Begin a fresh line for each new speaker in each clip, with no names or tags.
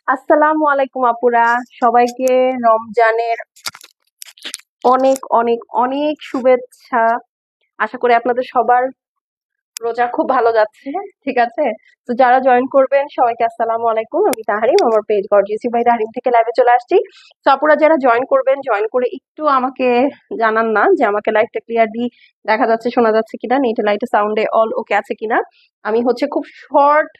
আসসালামু আলাইকুম আপুরা, সবাইকে রমজানের অনেক অনেক অনেক শুভেচ্ছা। আশা করি আপনাদের সবার রোজা খুব ভালো যাচ্ছে। ঠিক আছে, তো যারা জয়েন করবেন সবাইকে আসসালামু আলাইকুম। আমি তাহারিম, আমার পেজ গর্জিয়াসি বাই তাহারিম থেকে লাইভে চলে আসছি। তো আপুরা যারা জয়েন করবেন, জয়েন করে একটু আমাকে জানান না যে আমাকে লাইভটা ক্লিয়ারলি দেখা যাচ্ছে, শোনা যাচ্ছে কিনা, নেট লাইটে সাউন্ডে অল ওকে আছে কিনা। আমি খুব শর্ট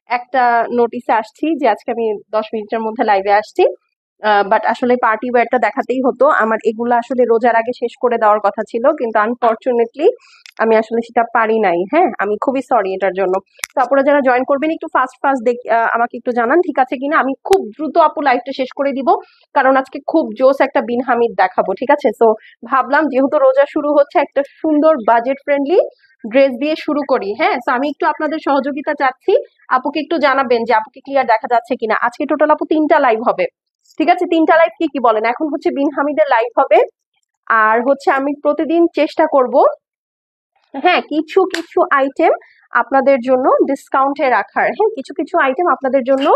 একটা নোটিসে আসছি যে আজকে আমি 10 মিনিটের মধ্যে লাইভে আসছি, বাট আসলে পার্টি ওয়্যারটা দেখাতেই হতো। আমার এগুলো আসলে রোজার আগে শেষ করে দেওয়ার কথা ছিল, কিন্তু আনফরচুনেটলি আমি আসলে সেটা পারি নাই। হ্যাঁ, আমি খুবই সরি এটার জন্য। তো আপনারা যারা জয়েন করবেন একটু ফাস্ট ফাস্ট আমাকে একটু জানান ঠিক আছে কিনা। আমি খুব দ্রুত আপু লাইভটা শেষ করে দিব, কারণ আজকে খুব জোস একটা বিন হামিদ দেখাবো। ঠিক আছে, তো ভাবলাম যেহেতু রোজা শুরু হচ্ছে, একটা সুন্দর বাজেট ফ্রেন্ডলি ড্রেস দিয়ে শুরু করি। হ্যাঁ, তো আমি একটু আপনাদের সহযোগিতা চাচ্ছি। আপুকে একটু জানাবেন যে আপুকে ক্লিয়ার দেখা যাচ্ছে কিনা। আজকে টোটাল আপু 3টা লাইভ হবে। ঠিক আছে, 3টা লাইভ কি কি বলেন। এখন বিন হামিদের লাইভ হবে, আর আমি প্রতিদিন চেষ্টা করব, হ্যাঁ, কিছু কিছু আইটেম আপনাদের জন্য ডিসকাউন্টে রাখার। হ্যাঁ, কিছু কিছু আইটেম আপনাদের জন্য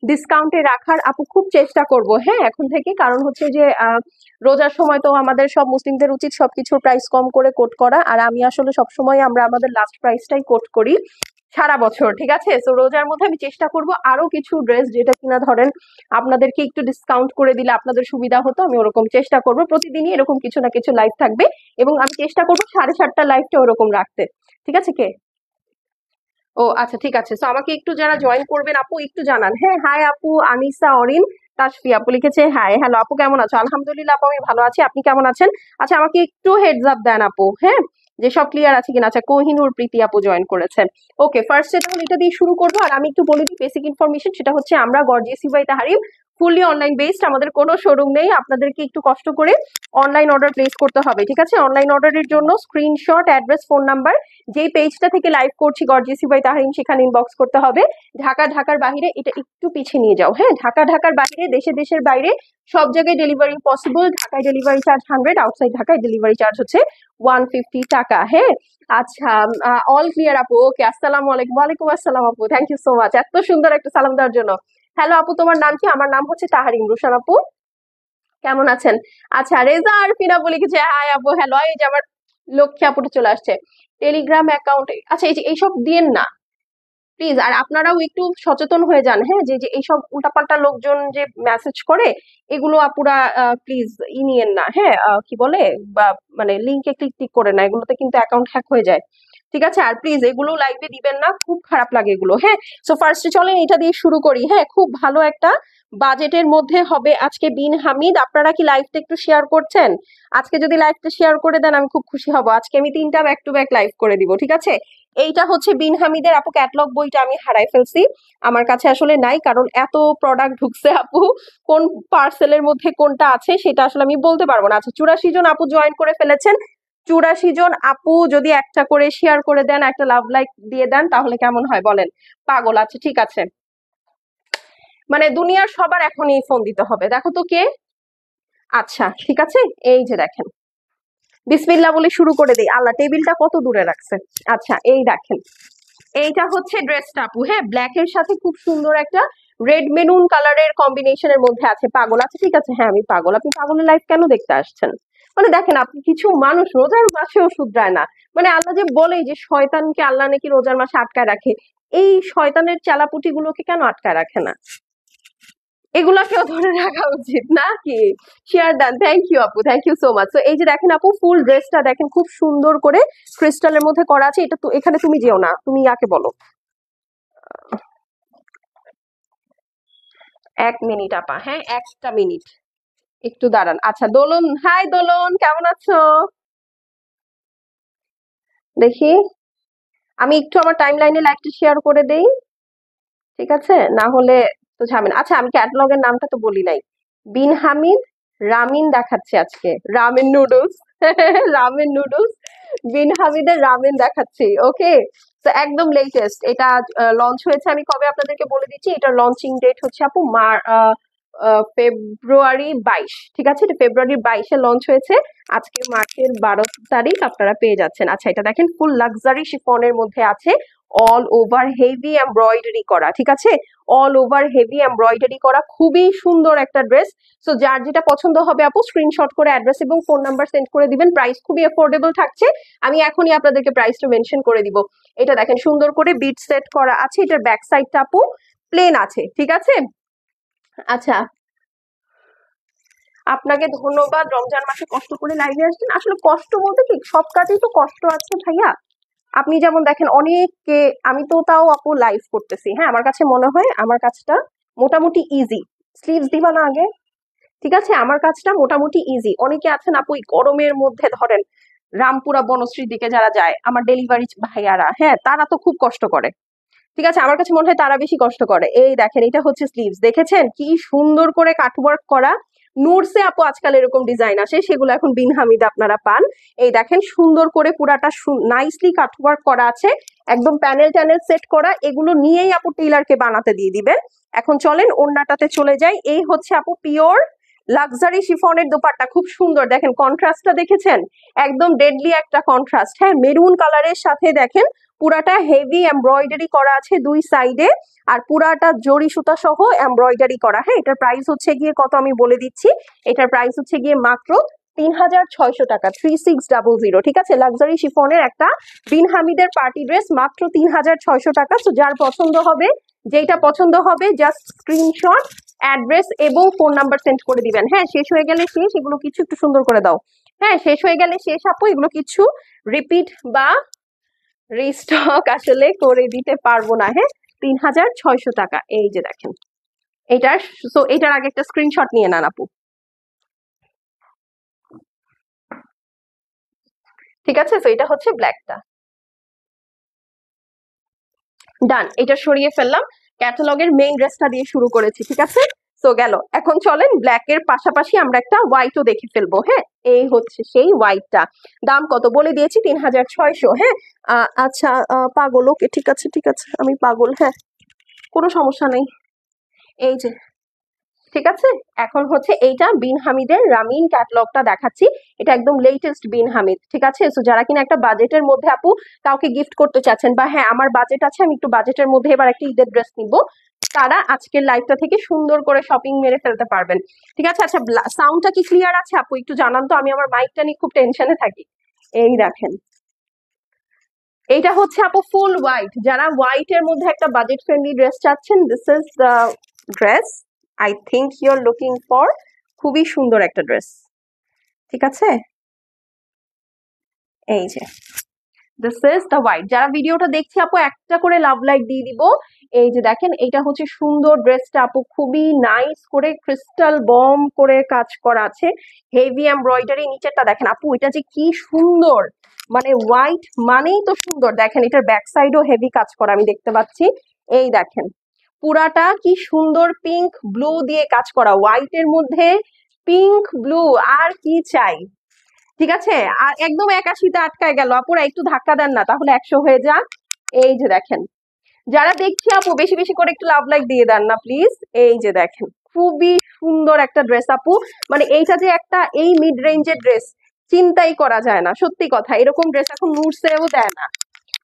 ডিসকাউন্টে রাখার আপু খুব চেষ্টা করব। হ্যাঁ, এখন থেকে, কারণ যে রোজার সময় তো আমাদের সব মুসলিমদের উচিত সবকিছুর প্রাইস কম করে কোট করা, আর আমি আসলে সবসময় আমরা আমাদের লাস্ট প্রাইসটাই কোট করি সারা বছর। ঠিক আছে, তো রোজার মধ্যে আমি চেষ্টা করব আরো কিছু ড্রেস যেটা কিনা ধরেন আপনাদেরকে একটু ডিসকাউন্ট করে দিলে আপনাদের সুবিধা হতো। আমি ওরকম চেষ্টা করব, প্রতিদিনই এরকম কিছু না কিছু লাইভ থাকবে, এবং আমি চেষ্টা করবো 7:30 লাইভটা ওরকম রাখতে। ঠিক আছে কে? ও আচ্ছা, ঠিক আছে। তো আমাকে একটু যারা জয়েন করবেন আপু একটু জানান। হ্যাঁ, হাই আপু আনিসা অরিন তাসফি আপু লিখেছে হাই। হ্যালো আপু, কেমন আছো? আলহামদুলিল্লাহ আপু, আমি ভালো আছি। আপনি কেমন আছেন? আচ্ছা, আমাকে একটু হেডস আপ দেন আপু, হ্যাঁ, যে সব ক্লিয়ার আছে কিনা। আচ্ছা, কোহিনুর প্রীতি আপু জয়েন করেছেন। ওকে, ফার্স্টে তাহলে এটা দিয়ে শুরু করবো। আর আমি একটু বলে দিই বেসিক ইনফরমেশন, সেটা হচ্ছে আমরা Gorgeousy by Tahrim fully online based, আমাদের কোনো শোরুম নেই। আপনাদেরকে একটু কষ্ট করে অনলাইন অর্ডার প্লেস করতে হবে। ঠিক আছে, অনলাইন অর্ডারের জন্য স্ক্রিনশট, অ্যাড্রেস, ফোন নাম্বার, যেই পেজটা থেকে লাইভ করছি গর্জিয়াসি বাই তাহরিম, সেখানে ইনবক্স করতে হবে। ঢাকার বাইরে এটা একটু পিছিয়ে নিয়ে যাও। হ্যাঁ, ঢাকার বাইরে, দেশের বাইরে সব জায়গায় ডেলিভারি পসিবল। ঢাকায় ডেলিভারি চার্জ 100, আউটসাইড ঢাকায় ডেলিভারি চার্জ হচ্ছে 150 টাকা। হ্যাঁ, আচ্ছা, অল ক্লিয়ার আপু। ওকে, আসসালামু আলাইকুম। ওয়ালাইকুম আসসালাম আপু, থ্যাংক ইউ সো মাচ এত সুন্দর একটা সালাম দেওয়ার জন্য। হ্যালো আপু, তোমার নাম কি? আমার নাম হচ্ছে তাহারিম রুশান আপু, কেমন আছেন? আচ্ছা, রেজা আরফিন আপু লিখেছে হাই আপু, হ্যালো। এই যে আমার লক্ষ্মী আপুটা চলে আসছে টেলিগ্রাম অ্যাকাউন্টে। আচ্ছা, এই যে এইসব দিয়েন না প্লিজ, আর আপনারাও একটু সচেতন হয়ে যান। হ্যাঁ, যে যে এইসব উল্টাপাল্টা লোকজন যে মেসেজ করে, এগুলো আপুরা প্লিজ নিয়েন না। হ্যাঁ, কি বলে, বা মানে লিঙ্কে ক্লিক টিক করে না, এগুলোতে কিন্তু অ্যাকাউন্ট হ্যাক হয়ে যায়। ঠিক আছে, আর প্লিজ এগুলো লাইভে দিবেন না, খুব খারাপ লাগে এগুলো। হ্যাঁ, সো ফার্স্টে চলেন এটা দিয়ে শুরু করি। হ্যাঁ, খুব ভালো একটা বাজেটের মধ্যে হবে আজকে বিন হামিদ। আপনারা কি লাইভটা একটু শেয়ার করছেন? আজকে যদি লাইভটা শেয়ার করে দেন আমি খুব খুশি হব। আজকে আমি 3টা ব্যাক টু ব্যাক লাইভ করে দিব। ঠিক আছে, এইটা বিন হামিদের আপু ক্যাটলগ বইটা আমি হারাই ফেলছি, আমার কাছে আসলে নাই, কারণ এত প্রোডাক্ট ঢুকছে আপু, কোন পার্সেলের মধ্যে কোনটা আছে সেটা আসলে আমি বলতে পারবো না। আচ্ছা, 84 জন আপু জয়েন করে ফেলেছেন। 84 জন আপু যদি একটা করে শেয়ার করে দেন, একটা লাভ লাইক দিয়ে দেন, তাহলে কেমন হয় বলেন? পাগল। আচ্ছা, ঠিক আছে, মানে দুনিয়ার সবার এখনই ফোন দিতে হবে। দেখো তো কে। আচ্ছা, ঠিক আছে, এই যে দেখেন, বিসমিল্লাহ বলে শুরু করে দিই। আল্লাহ, টেবিলটা কত দূরে রাখছে। আচ্ছা, এই দেখেন, এইটা ড্রেসটা আপু। হ্যাঁ, ব্ল্যাক এর সাথে খুব সুন্দর একটা রেড মেরুন কালারের কম্বিনেশনের মধ্যে আছে। পাগল। আচ্ছা, ঠিক আছে, হ্যাঁ আমি পাগল। আপনি পাগলের লাইফ কেন দেখতে আসছেন? মানে দেখেন, আপনি কিছু মানুষ রোজার মাসেও শুধরায় না। মানে আল্লাহ যে বলে যে শয়তানকে আল্লাহ নাকি রোজার মাসে আটকায় রাখে, এই শয়তানের চালাপুটি গুলোকে কেন আটকায় রাখে না? এগুলাকেও ধরে রাখা উচিত নাকি? শেয়ার ডান, থ্যাংক ইউ আপু, থ্যাংক ইউ সো মাচ। তো এই যে দেখেন আপু, ফুল ড্রেসটা দেখেন খুব সুন্দর করে ক্রিস্টালের মধ্যে করা আছে। এটা তো এখানে তুমি যেও না, তুমি ইয়াকে বলো। 1 মিনিট আপা, হ্যাঁ, একটা মিনিট, একটু দাঁড়ান। আচ্ছা, দোলন, হাই দোলন, কেমন আছো? দেখি, আমি একটু আমার টাইম লাইনে লাইকটা শেয়ার করে দেই। ঠিক আছে, না হলে তো ঝামেলা। আচ্ছা, আমি ক্যাটালগের নামটা তো বলি নাই। বিন হামিদ রামিন দেখাচ্ছে আজকে, রামেন নুডলস। রামেন নুডলস, বিন হামিদের রামেন দেখাচ্ছি। ওকে, তো একদম লেটেস্ট এটা লঞ্চ হয়েছে। আমি কবে আপনাদেরকে বলে দিচ্ছি, এটার লঞ্চিং ডেট হচ্ছে আপু ফেব্রুয়ারি 22। ঠিক আছে, এটা ফেব্রুয়ারি 22-এ লঞ্চ হয়েছে। আজকে মার্চের 12 তারিখ আপনারা পেয়ে যাচ্ছেন। আচ্ছা, এটা দেখেন ফুল লাক্সারি শিফনের মধ্যে আছে, অল ওভার হেভি এমব্রয়ডারি করা, ঠিক আছে, অল ওভার হেভি এমব্রয়ডারি করা, খুবই সুন্দর একটা ড্রেস। সো যার যেটা পছন্দ হবে আপু স্ক্রিনশট করে অ্যাড্রেস এবং ফোন নাম্বার সেন্ড করে দিবেন। প্রাইস খুবই অ্যাফোর্ডেবল থাকছে, আমি এখনই আপনাদেরকে প্রাইসটা মেনশন করে দিব। এটা দেখেন সুন্দর করে বিট সেট করা আছে, এটার ব্যাক সাইডটা আপু প্লেন আছে, ঠিক আছে। আচ্ছা, আপনাকে ধন্যবাদ, রমজান মাসে কষ্ট করে লাইভে আসছেন। আসলে কষ্ট বলতে কি, সব কাজেই তো কষ্ট আছে ভাইয়া। আপনি যেমন দেখেন অনেককে, আমি তো তাও আপু লাইভ করতেছি, হ্যাঁ আমার কাছে মনে হয় আমার কাজটা মোটামুটি ইজি। স্লিভস দিবা না আগে, ঠিক আছে, আমার কাজটা মোটামুটি ইজি। অনেকে আছেন আপু এই গরমের মধ্যে ধরেন রামপুরা বনশ্রীর দিকে যারা যায় আমার ডেলিভারি ভাইয়ারা, হ্যাঁ তারা তো খুব কষ্ট করে, ঠিক আছে, আমার কাছে মনে হয় তারা বেশি কষ্ট করে। এই দেখেন এটা হচ্ছে স্লিভস, দেখেছেন কি সুন্দর করে কাটওয়ার্ক করা। নুরসে আপু আজকাল এরকম ডিজাইন আসে, সেগুলো এখন বিন হামিদে আপনারা পান। এই দেখেন সুন্দর করে পুরাটা নাইসলি কাটওয়ার্ক করা আছে, একদম প্যানেল ট্যানেল সেট করা। এগুলো নিয়েই আপু টেইলারকে বানাতে দিয়ে দিবেন। এখন চলেন ওড়নাটাতে চলে যাই। এই হচ্ছে আপু পিওর লাক্সারি শিফনের দোপাট্টা, খুব সুন্দর, দেখেন কন্ট্রাস্টটা দেখেছেন, একদম ডেডলি একটা কন্ট্রাস্ট, হ্যাঁ মেরুন কালারের সাথে দেখেন পুরাটা হেভি এমব্রয়ডারি করা আছে দুই সাইডে, আর পুরাটা জরি সুতা সহ এমব্রয়ডারি করা। হ্যাঁ এটার প্রাইস হচ্ছে গিয়ে কত আমি বলে দিচ্ছি, এটার প্রাইস হচ্ছে গিয়ে মাত্র 3600 টাকা, 3600, ঠিক আছে। লাক্সারি শিফনের একটা বিন হামিদের পার্টি ড্রেস মাত্র 3600 টাকা। তো যার পছন্দ হবে, যেটা পছন্দ হবে জাস্ট স্ক্রিনশট অ্যাড্রেস এবং ফোন নাম্বার সেন্ড করে দিবেন। হ্যাঁ শেষ হয়ে গেলে শেষ, এগুলো কিছু একটু সুন্দর করে দাও। হ্যাঁ শেষ হয়ে গেলে শেষ আপু, এগুলো কিছু রিপিট বা রিস্টক আসলে করে দিতে পারবো না। হ্যাঁ 3600 টাকা, এই যে দেখেন এটার। সো এটার আগে একটা স্ক্রিনশট নিয়ে নেন আপু, ঠিক আছে। তো এটা হচ্ছে ব্ল্যাকটা, ডান, এটা সরিয়ে ফেললাম। ক্যাটালগের মেইন ড্রেসটা দিয়ে শুরু করেছি, ঠিক আছে। তো গেল, এখন চলেন ব্ল্যাক এর পাশাপাশি আমরা একটা হোয়াইটও দেখে ফেলবো। হ্যাঁ এই হচ্ছে সেই হোয়াইটটা, দাম কত বলে দিয়েছি, 3600। হ্যাঁ আচ্ছা পাগল, ওকে ঠিক আছে ঠিক আছে, আমি পাগল, হ্যাঁ কোনো সমস্যা নেই। এই যে ঠিক আছে, এখন হচ্ছে এইটা বিন হামিদের রামিন ক্যাটালগটা দেখাচ্ছি, এটা একদম লেটেস্ট বিন হামিদ, ঠিক আছে। সো যারা কিনা একটা বাজেটের মধ্যে আপু কাউকে গিফট করতে চাচ্ছেন, বা হ্যাঁ আমার বাজেট আছে আমি একটু বাজেটের মধ্যে এবার একটা ঈদের ড্রেস নিব, তারা আজকের লাইভটা থেকে সুন্দর করে শপিং মেরে ফেলতে পারবেন, ঠিক আছে। আচ্ছা সাউন্ডটা কি ক্লিয়ার আছে আপু, একটু জানান তো, আমি আমার মাইকটা নিয়ে খুব টেনশনে থাকি। এই দেখেন এইটা হচ্ছে আপু ফুল হোয়াইট, যারা হোয়াইট এর মধ্যে একটা বাজেট ফ্রেন্ডলি ড্রেস চাচ্ছেন, this is the dress I think you are looking for. খুবই সুন্দর একটা ড্রেস, ঠিক আছে। এই যে দিস ইজ দ্য হোয়াইট, যারা ভিডিওটা দেখছি আপু একটা করে লাভ লাইক দিয়ে দিব। এই যে দেখেন এইটা হচ্ছে সুন্দর ড্রেসটা আপু, খুবই নাইস করে ক্রিস্টাল বম করে কাজ করা আছে, হেভি এমব্রয়ডারি। নিচেরটা দেখেন আপু, এটা যে কি সুন্দর, মানে হোয়াইট মানেই তো সুন্দর। দেখেন এটার ব্যাক সাইডও হেভি কাজ করা আমি দেখতে পাচ্ছি। এই দেখেন পুরাটা কি সুন্দর পিঙ্ক ব্লু দিয়ে কাজ করা, হোয়াইট এর মধ্যে পিঙ্ক ব্লু, আর কি চাই, ঠিক আছে। আর একদম 81-তে আটকায় গেল, আপুরা একটু ধাক্কা দেন না তাহলে 100 হয়ে যাক। এই যে দেখেন, যারা দেখছি আপু বেশি বেশি করে একটু লাভ লাইক দিয়ে দেন না প্লিজ। এই যে দেখেন খুবই সুন্দর একটা ড্রেস আপু, মানে এইটা যে একটা এই মিড রেঞ্জের ড্রেস চিন্তাই করা যায় না, সত্যি কথা। এরকম ড্রেস এখন নুরসেও দেয় না,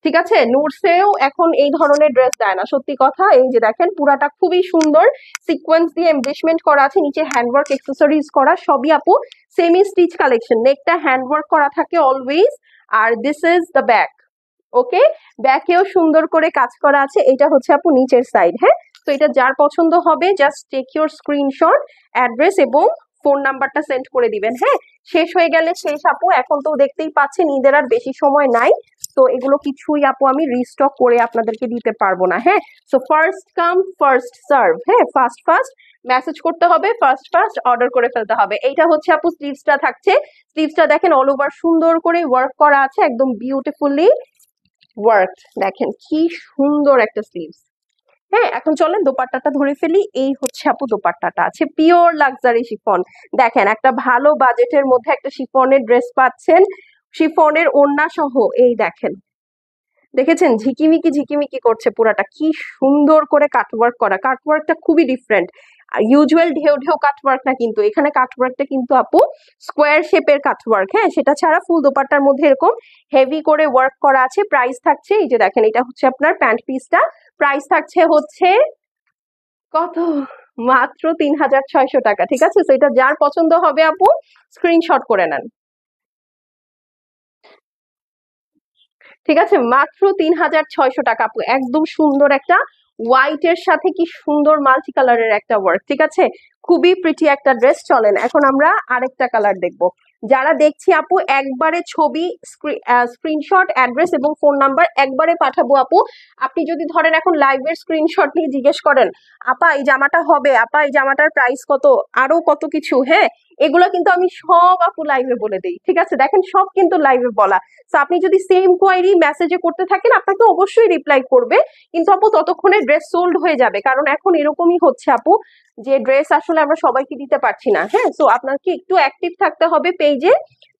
ঠিক আছে, নুরসেও এখন এই ধরনের ড্রেস দেয় না, সত্যি কথা। এই যে দেখেন পুরাটা খুবই সুন্দর সিকোয়েন্স দিয়ে এমব্লিশমেন্ট করা আছে, নিচে হ্যান্ডওয়ার্ক অ্যাক্সেসরিজ করা, সবই আপু সেমি স্টিচ কালেকশন, নেকটা হ্যান্ডওয়ার্ক করা থাকে অলওয়েজ। আর this is the back, okay, ব্যাকেও সুন্দর করে কাজ করা আছে। এটা হচ্ছে আপু নিচের সাইড। হ্যাঁ তো এটা যার পছন্দ হবে just take your screenshot address এবং ফোন নাম্বারটা সেন্ড করে দিবেন। হ্যাঁ শেষ হয়ে গেলে শেষ আপু, এখন তো দেখতেই পাচ্ছেন ঈদের আর বেশি সময় নাই, তো এগুলো কিছুই আপু আমি রিস্টক করে আপনাদেরকে দিতে পারবো না। হ্যাঁ so first come first serve, হ্যাঁ ফার্স্ট ফার্স্ট মেসেজ করতে হবে, ফার্স্ট ফার্স্ট অর্ডার করে ফেলতে হবে। এইটা হচ্ছে আপু স্লিভসটা থাকছে, স্লিভসটা দেখেন অল ওভার সুন্দর করে ওয়ার্ক করা আছে, একদম বিউটিফুলি ওয়ার্ক, দেখেন কি সুন্দর একটা স্লিভস। হ্যাঁ এখন চলেন দোপাট্টাটা ধরে ফেলি। এই হচ্ছে আপু দোপাট্টাটা আছে পিওর লাক্সারি শিফন, দেখেন একটা ভালো বাজেটের মধ্যে একটা শিফনের ড্রেস পাচ্ছেন, শিফনের ওড়না সহ। এই দেখেন দেখেছেন ঝিকিমিকি ঝিকিমিকি করছে পুরাটা, কি সুন্দর করে কাটওয়ার্ক করা, কাটওয়ার্কটা খুবই ডিফারেন্ট। ইউজুয়াল ঢেউ ঢেউ কাটওয়ার্ক না, কিন্তু এখানে কাটওয়ার্কটা কিন্তু আপু স্কোয়ার শেপের কাটওয়ার্ক। হ্যাঁ, সেটা ছাড়া ফুল দোপাট্টার মধ্যে এরকম হেভি করে ওয়ার্ক করা আছে। প্রাইস থাকছে, এই যে দেখেন, এটা হচ্ছে আপনার প্যান্ট পিসটা, প্রাইস থাকছে হচ্ছে কত, মাত্র 3600 টাকা। ঠিক আছে, তো এটা যার পছন্দ হবে আপু স্ক্রিনশট করে নেন। ঠিক আছে, মাত্র 3600 টাকা আপু, একদম সুন্দর একটা হোয়াইট এর সাথে কি সুন্দর মাল্টি কালারের একটা ওয়ার্ক। ঠিক আছে, খুবই প্রিটি একটা ড্রেস। চলেন এখন আমরা আরেকটা কালার দেখব। যারা দেখছি আপু একবারে ছবি, স্ক্রিনশট, অ্যাড্রেস এবং ফোন নাম্বার একবারে পাঠাবো আপু। আপনি যদি ধরেন এখন লাইভের স্ক্রিনশট নিয়ে জিজ্ঞেস করেন, আপা এই জামাটা হবে, আপা এই জামাটার প্রাইস কত, আরো কত কিছু, হ্যাঁ এগুলো কিন্তু আমি সব আপু লাইভে বলে দিই। ঠিক আছে, দেখেন সব কিন্তু লাইভে বলা। তো আপনি যদি সেম কোয়ারি মেসেজে করতে থাকেন, আপনাকে অবশ্যই রিপ্লাই করবে, কিন্তু আপু ততক্ষণে ড্রেস সোল্ড হয়ে যাবে। কারণ এখন এরকমই হচ্ছে আপু, যে ড্রেস আসলে আমরা সবাইকে দিতে পারছি না। হ্যাঁ, তো আপনাকে একটু অ্যাক্টিভ থাকতে হবে পেজে।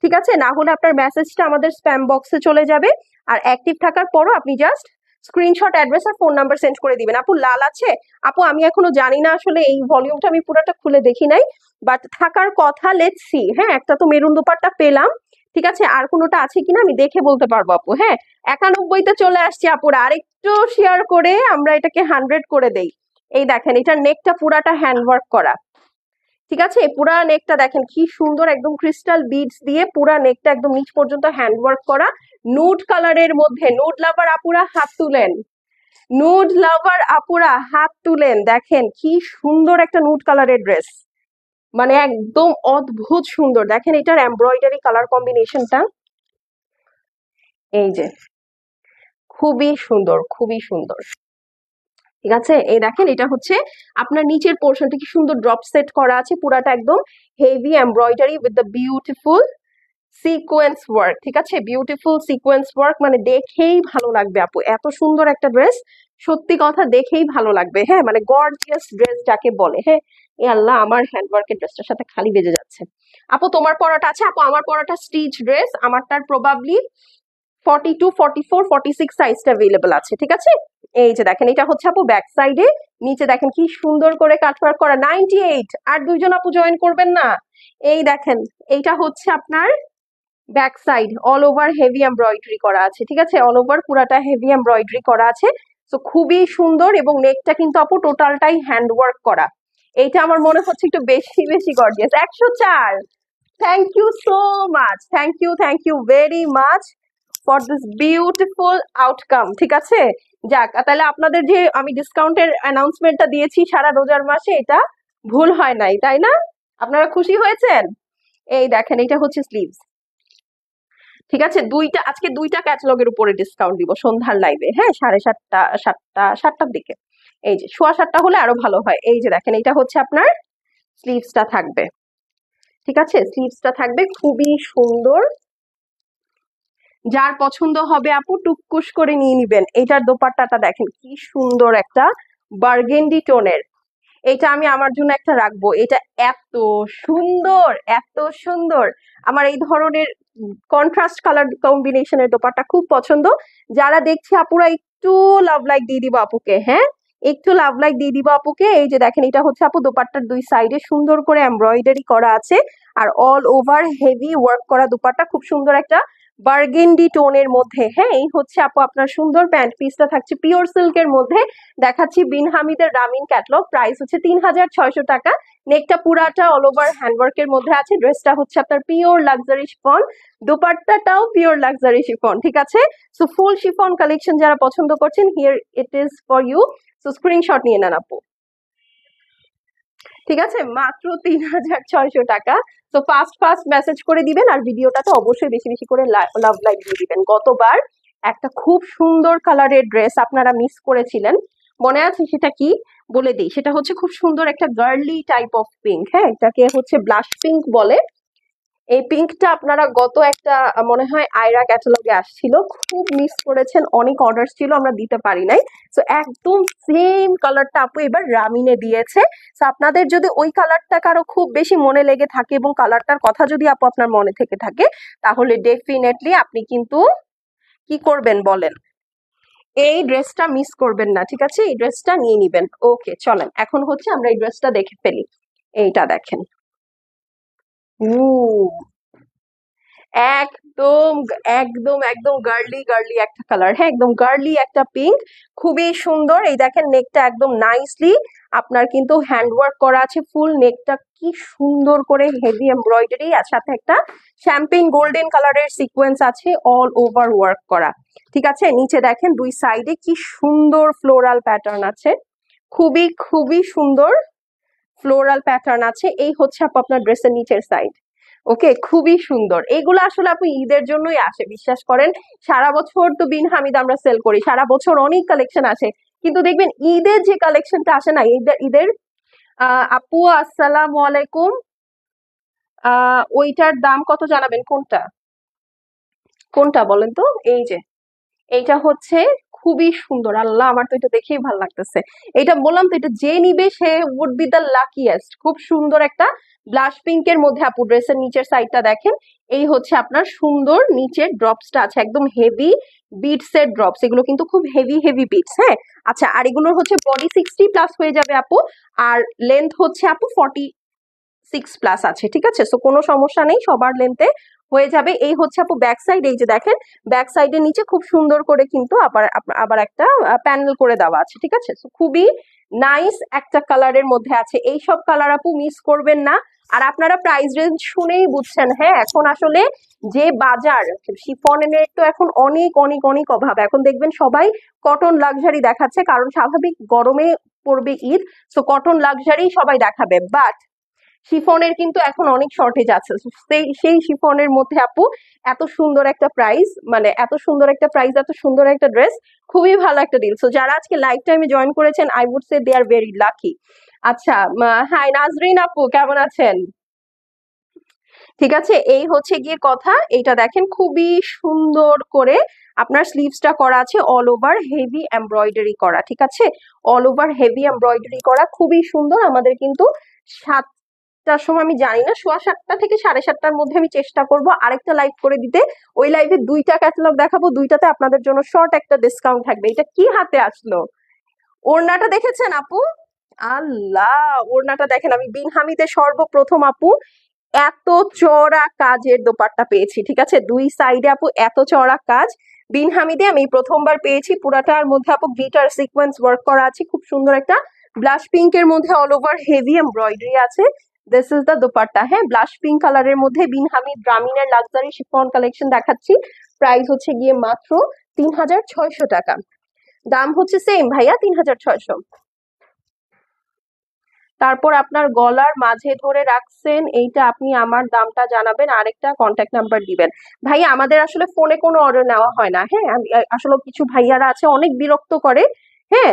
ঠিক আছে, না হলে আপনার মেসেজটা আমাদের স্প্যাম বক্সে চলে যাবে। আর অ্যাক্টিভ থাকার পরও আপনি জাস্ট স্ক্রিনশট, অ্যাড্রেস আর ফোন নাম্বার সেন্ড করে দিবেন। আপু লাল আছে? আপু আমি এখনো জানি না, আসলে এই ভলিউমটা আমি পুরোটা খুলে দেখি নাই, বাট থাকার কথা, লেটস সি। হ্যাঁ, একটা তো মেরুন দোপাট্টা পেলাম। ঠিক আছে, আর কোনোটা আছে কিনা আমি দেখে বলতে পারবো আপু। হ্যাঁ, 91-তে চলে আসছি আপুরা, আরেকটু শেয়ার করে আমরা এটাকে 100 করে দেই। এই দেখেন, এটার নেকটা পুরাটা হ্যান্ডওয়ার্ক করা। ঠিক আছে, পুরা নেকটা দেখেন কি সুন্দর, একদম ক্রিস্টাল বিডস দিয়ে পুরা নেকটা একদম নিচ পর্যন্ত হ্যান্ডওয়ার্ক করা, নুড কালারের মধ্যে। নুড লাভার আপুরা হাত তুলেন, নুড লাভার আপুরা হাত তুলেন, দেখেন কি সুন্দর একটা নুড কালারের ড্রেস, মানে একদম অদ্ভুত সুন্দর। দেখেন এটার এমব্রয়ডারি কালার কম্বিনেশনটা, এই যে খুবই সুন্দর, খুবই সুন্দর। ঠিক আছে, এই দেখেন এটা হচ্ছে আপনার নিচের পোর্শনটা কি সুন্দর ড্রপ সেট করা আছে, পুরাটা একদম heavy embroidery with the beautiful sequence work. ঠিক আছে, বিউটিফুল সিকোয়েন্স ওয়ার্ক, মানে দেখেই ভালো লাগবে আপু, এত সুন্দর একটা ড্রেস, সত্যি কথা দেখেই ভালো লাগবে। হ্যাঁ, মানে গর্জিয়াস ড্রেস যাকে বলে। হ্যাঁ, এ আল্লাহ, আমার হ্যান্ডওয়ার্কের ড্রেসটার সাথে খালি বেজে যাচ্ছে। আপু তোমার পরাটা আছে? আপু আমার পরাটা স্টিচ ড্রেস, আমারটার প্রবাবলি 42, 44, 46 সাইজটা अवेलेबल আছে। ঠিক আছে, এই যে দেখেন, এটা হচ্ছে আপু ব্যাক সাইডে, নিচে দেখেন কি সুন্দর করে কাটওয়ার্ক করা। 98, আর দুইজন আপু জয়েন করবেন না? এই দেখেন, এইটা হচ্ছে আপনার back side, all over heavy embroidery করা আছে। ঠিক আছে, অল ওভার পুরাটা হেভি এমব্রয়ডারি করা আছে, তো খুবই সুন্দর। এবং নেকটা কিন্তু আপু টোটালটাই হ্যান্ড ওয়ার্ক করা। এইটা আমার মনে হচ্ছে একটু বেশি বেশি gorgeous. 104, thank you so much, thank you very much for this beautiful outcome. ঠিক আছে, যাক তাহলে আপনাদের যে আমি ডিসকাউন্টের অ্যানাউন্সমেন্টটা দিয়েছি সারা রোজার মাসে, এটা ভুল হয় নাই, তাই না? আপনারা খুশি হয়েছেন? এই দেখেন, এটা হচ্ছে স্লিভস। ঠিক আছে, আজকে দুইটা ক্যাটালগের উপরে ডিসকাউন্ট দিব সন্ধ্যার লাইভে। হ্যাঁ, 7:30, 7টার দিকে, এই যে 7:15 হলে আরো ভালো হয়। এই যে দেখেন, এটা হচ্ছে আপনার স্লিভসটা থাকবে। ঠিক আছে, স্লিভসটা থাকবে খুবই সুন্দর, যার পছন্দ হবে আপু টুকুস করে নিয়ে নিবেন। এটার দোপাট্টাটা দেখেন কি সুন্দর, একটা বার্গেন্ডি টোনের। এটা আমি আমার জন্য একটা রাখবো, এটা এত সুন্দর, এত সুন্দর। আমার এই ধরনের কন্ট্রাস্ট কালার কম্বিনেশনের দোপাট্টা খুব পছন্দ। যারা দেখছি আপুরা একটু লাভ লাইক দিয়ে দিব আপুকে। হ্যাঁ, একটু লাভ লাইক দিয়ে দিব আপুকে। এই যে দেখেন, এটা হচ্ছে আপু দোপাট্টার দুই সাইডে সুন্দর করে এমব্রয়ডারি করা আছে, আর অল ওভার হেভি ওয়ার্ক করা দোপাট্টা, খুব সুন্দর একটা বার্গেন্ডি টোনের মধ্যে। হ্যাঁ, এই হচ্ছে আপু আপনার সুন্দর প্যান্ট পিসটা, থাকছে পিওর সিল্কের মধ্যে। দেখাচ্ছি বিন হামিদের রামিন ক্যাটলগ, প্রাইস হচ্ছে 3600 টাকা। নেকটা পুরাটা অল ওভার হ্যান্ডওয়ার্কের মধ্যে আছে। ড্রেসটা হচ্ছে আপনার পিওর লাক্সারি শিফন, দোপাট্টাটাও পিওর লাক্সারি শিফন। ঠিক আছে, সো ফুল শিফন কালেকশন যারা পছন্দ করছেন, here it is for you. So screenshot নিয়ে নেন আপু। ঠিক আছে, মাত্র 3600 টাকা। তো ফাস্ট ফাস্ট মেসেজ করে দিবেন, আর ভিডিওটা তো অবশ্যই বেশি বেশি করে লাভ লাইক দিয়ে দিবেন। গতবার একটা খুব সুন্দর কালারের ড্রেস আপনারা মিস করেছিলেন, মনে আছে সেটা কি? বলে দিই, সেটা হচ্ছে খুব সুন্দর একটা গার্লি টাইপ অফ পিঙ্ক। হ্যাঁ, এটাকে হচ্ছে ব্লাশ পিঙ্ক বলে। এই পিঙ্কটা আপনারা গত একটা মনে হয় আয়রা ক্যাটালগে আসছিল, খুব মিস করেছেন, অনেক অর্ডার ছিল, আমরা দিতে পারি নাই। তো একদম সেম কালারটা আপু এবার রামিনে দিয়েছে। তো আপনাদের যদি ওই কালারটা কারো খুব বেশি মনে লেগে থাকে, এবং কালারটার কথা যদি আপু আপনার মনে থেকে থাকে, তাহলে ডেফিনেটলি আপনি কিন্তু কি করবেন বলেন, এই ড্রেসটা মিস করবেন না, ঠিক আছে? এই ড্রেসটা নিয়ে নিবেন। ওকে, চলেন এখন হচ্ছে আমরা এই ড্রেসটা দেখে ফেলি। এইটা দেখেন। একদম একদম একদম গার্লি গার্লি একটা কালার, হ্যাঁ একদম গার্লি একটা পিঙ্ক, খুবই সুন্দর। এই দেখেন নেকটা একদম নাইসলি আপনার কিন্তু হ্যান্ডওয়ার্ক করা আছে, ফুল নেকটা কি সুন্দর করে হেভি এমব্রয়ডারি, আর সাথে একটা শ্যাম্পেন গোল্ডেন কালারের সিকোয়েন্স আছে, অল ওভার ওয়ার্ক করা, ঠিক আছে? নিচে দেখেন দুই সাইডে কি সুন্দর ফ্লোরাল প্যাটার্ন আছে, খুবই খুবই সুন্দর ফ্লোরাল প্যাটার্ন আছে। এই হচ্ছে আপনার ড্রেসের নিচের সাইড। ওকে, খুবই সুন্দর। এইগুলো আসলে আপনি ঈদের জন্যই আসে, বিশ্বাস করেন। সারা বছর তো বিন হামিদ আমরা সেল করি, সারা বছর অনেক কালেকশন আসে, কিন্তু দেখবেন ঈদের যে কালেকশনটা আসে না, ঈদের ঈদের আপু আসসালামু আলাইকুম, ওইটার দাম কত জানাবেন? কোনটা কোনটা বলেন তো? এই যে এইটা হচ্ছে খুবই সুন্দর, আল্লাহ আমার তো এটা দেখেই ভালো লাগতেছে। এটা বললাম তো, এটা যে নিবে সে উড বি দ্য লাকিয়েস্ট। খুব সুন্দর একটা ব্লাশ পিঙ্কের মধ্যে আপু ড্রেসের নিচের সাইডটা দেখেন, এই হচ্ছে আপনার সুন্দর নিচের ড্রপসটা আছে, একদম হেভি বিটস এর ড্রপস, এগুলো কিন্তু খুব হেভি হেভি বিটস, হ্যাঁ। আচ্ছা, আর এগুলোর হচ্ছে বডি 60+ হয়ে যাবে আপু, আর লেন্থ হচ্ছে আপু 46+ আছে, ঠিক আছে? সো কোনো সমস্যা নেই, সবার লেন্থে হয়ে যাবে। এই হচ্ছে আপু ব্যাক সাইড, এই যে দেখেন ব্যাক সাইডের নিচে খুব সুন্দর করে কিন্তু আবার আবার একটা প্যানেল করে দেওয়া আছে, ঠিক আছে? সো খুবই নাইস একটা কালারের মধ্যে আছে। এই সব কালার আপু মিস করবেন না। আর আপনারা প্রাইস রেঞ্জ শুনেই বুঝছেন, হ্যাঁ এখন আসলে যে বাজার, শিফনের তো এখন অনেক অনেক অনেক অভাব। এখন দেখবেন সবাই কটন লাক্সারি দেখাচ্ছে, কারণ স্বাভাবিক গরমে পড়বে ঈদ, সো কটন লাক্সারি সবাই দেখাবে, বাট শিফনের কিন্তু এখন অনেক শর্টেজ আছে। সেই শিফনের মধ্যে আপু এত সুন্দর একটা প্রাইস, মানে এত সুন্দর একটা প্রাইস, এত সুন্দর একটা ড্রেস, খুবই ভালো একটা ডিল। সো যারা আজকে লাইভ টাইমে জয়েন করেছেন, I would say they are very lucky. আচ্ছা, হাই নাজরিন আপু, কেমন আছেন? ঠিক আছে, এই হচ্ছে গিয়ে কথা। এইটা দেখেন খুবই সুন্দর করে আপনার স্লিভসটা করা আছে, অল ওভার হেভি এমব্রয়ডারি করা, ঠিক আছে? অল ওভার হেভি এমব্রয়ডারি করা, খুবই সুন্দর। আমাদের কিন্তু 7টার সময়, আমি জানি না, 7:15 থেকে 7:30টার মধ্যে আমি চেষ্টা করব আরেকটা লাইভ করে দিতে। ওই লাইভে 2টা ক্যাটালগ দেখাবো, 2টাতে আপনাদের জন্য শর্ট একটা ডিসকাউন্ট থাকবে। এটা কি হাতে আসলো? ওড়নাটা দেখেছেন আপু? আল্লাহ, ওড়নাটা দেখেন। আমি বিন হামিদে সর্বপ্রথম আপু এত চওড়া কাজের দোপাট্টা পেয়েছি, ঠিক আছে? দুই সাইডে আপু এত চওড়া কাজ বিন হামিদে আমি প্রথমবার পেয়েছি। পুরাটার মধ্যে আপু গ্লিটার সিকোয়েন্স ওয়ার্ক করা আছে, খুব সুন্দর একটা ব্লাশ পিঙ্কের মধ্যে অল ওভার হেভি এমব্রয়ডারি আছে। দিস ইজ দ্য দোপাট্টা, হ্যাঁ ব্লাশ পিঙ্ক কালারের মধ্যে বিন হামিদ গ্রামীণের লাক্সারি শিফন কালেকশন দেখাচ্ছি। প্রাইস হচ্ছে গিয়ে মাত্র 3600 টাকা। দাম হচ্ছে সেম ভাইয়া, 3600। তারপর আপনার গলার মাঝে ধরে রাখছেন এইটা, আপনি আমার দামটা জানাবেন, আরেকটা কন্ট্যাক্ট নাম্বার দিবেন। ভাইয়া আমাদের আসলে ফোনে কোনো অর্ডার নেওয়া হয় না, হ্যাঁ আসলে কিছু ভাইয়ারা আছে অনেক বিরক্ত করে, হ্যাঁ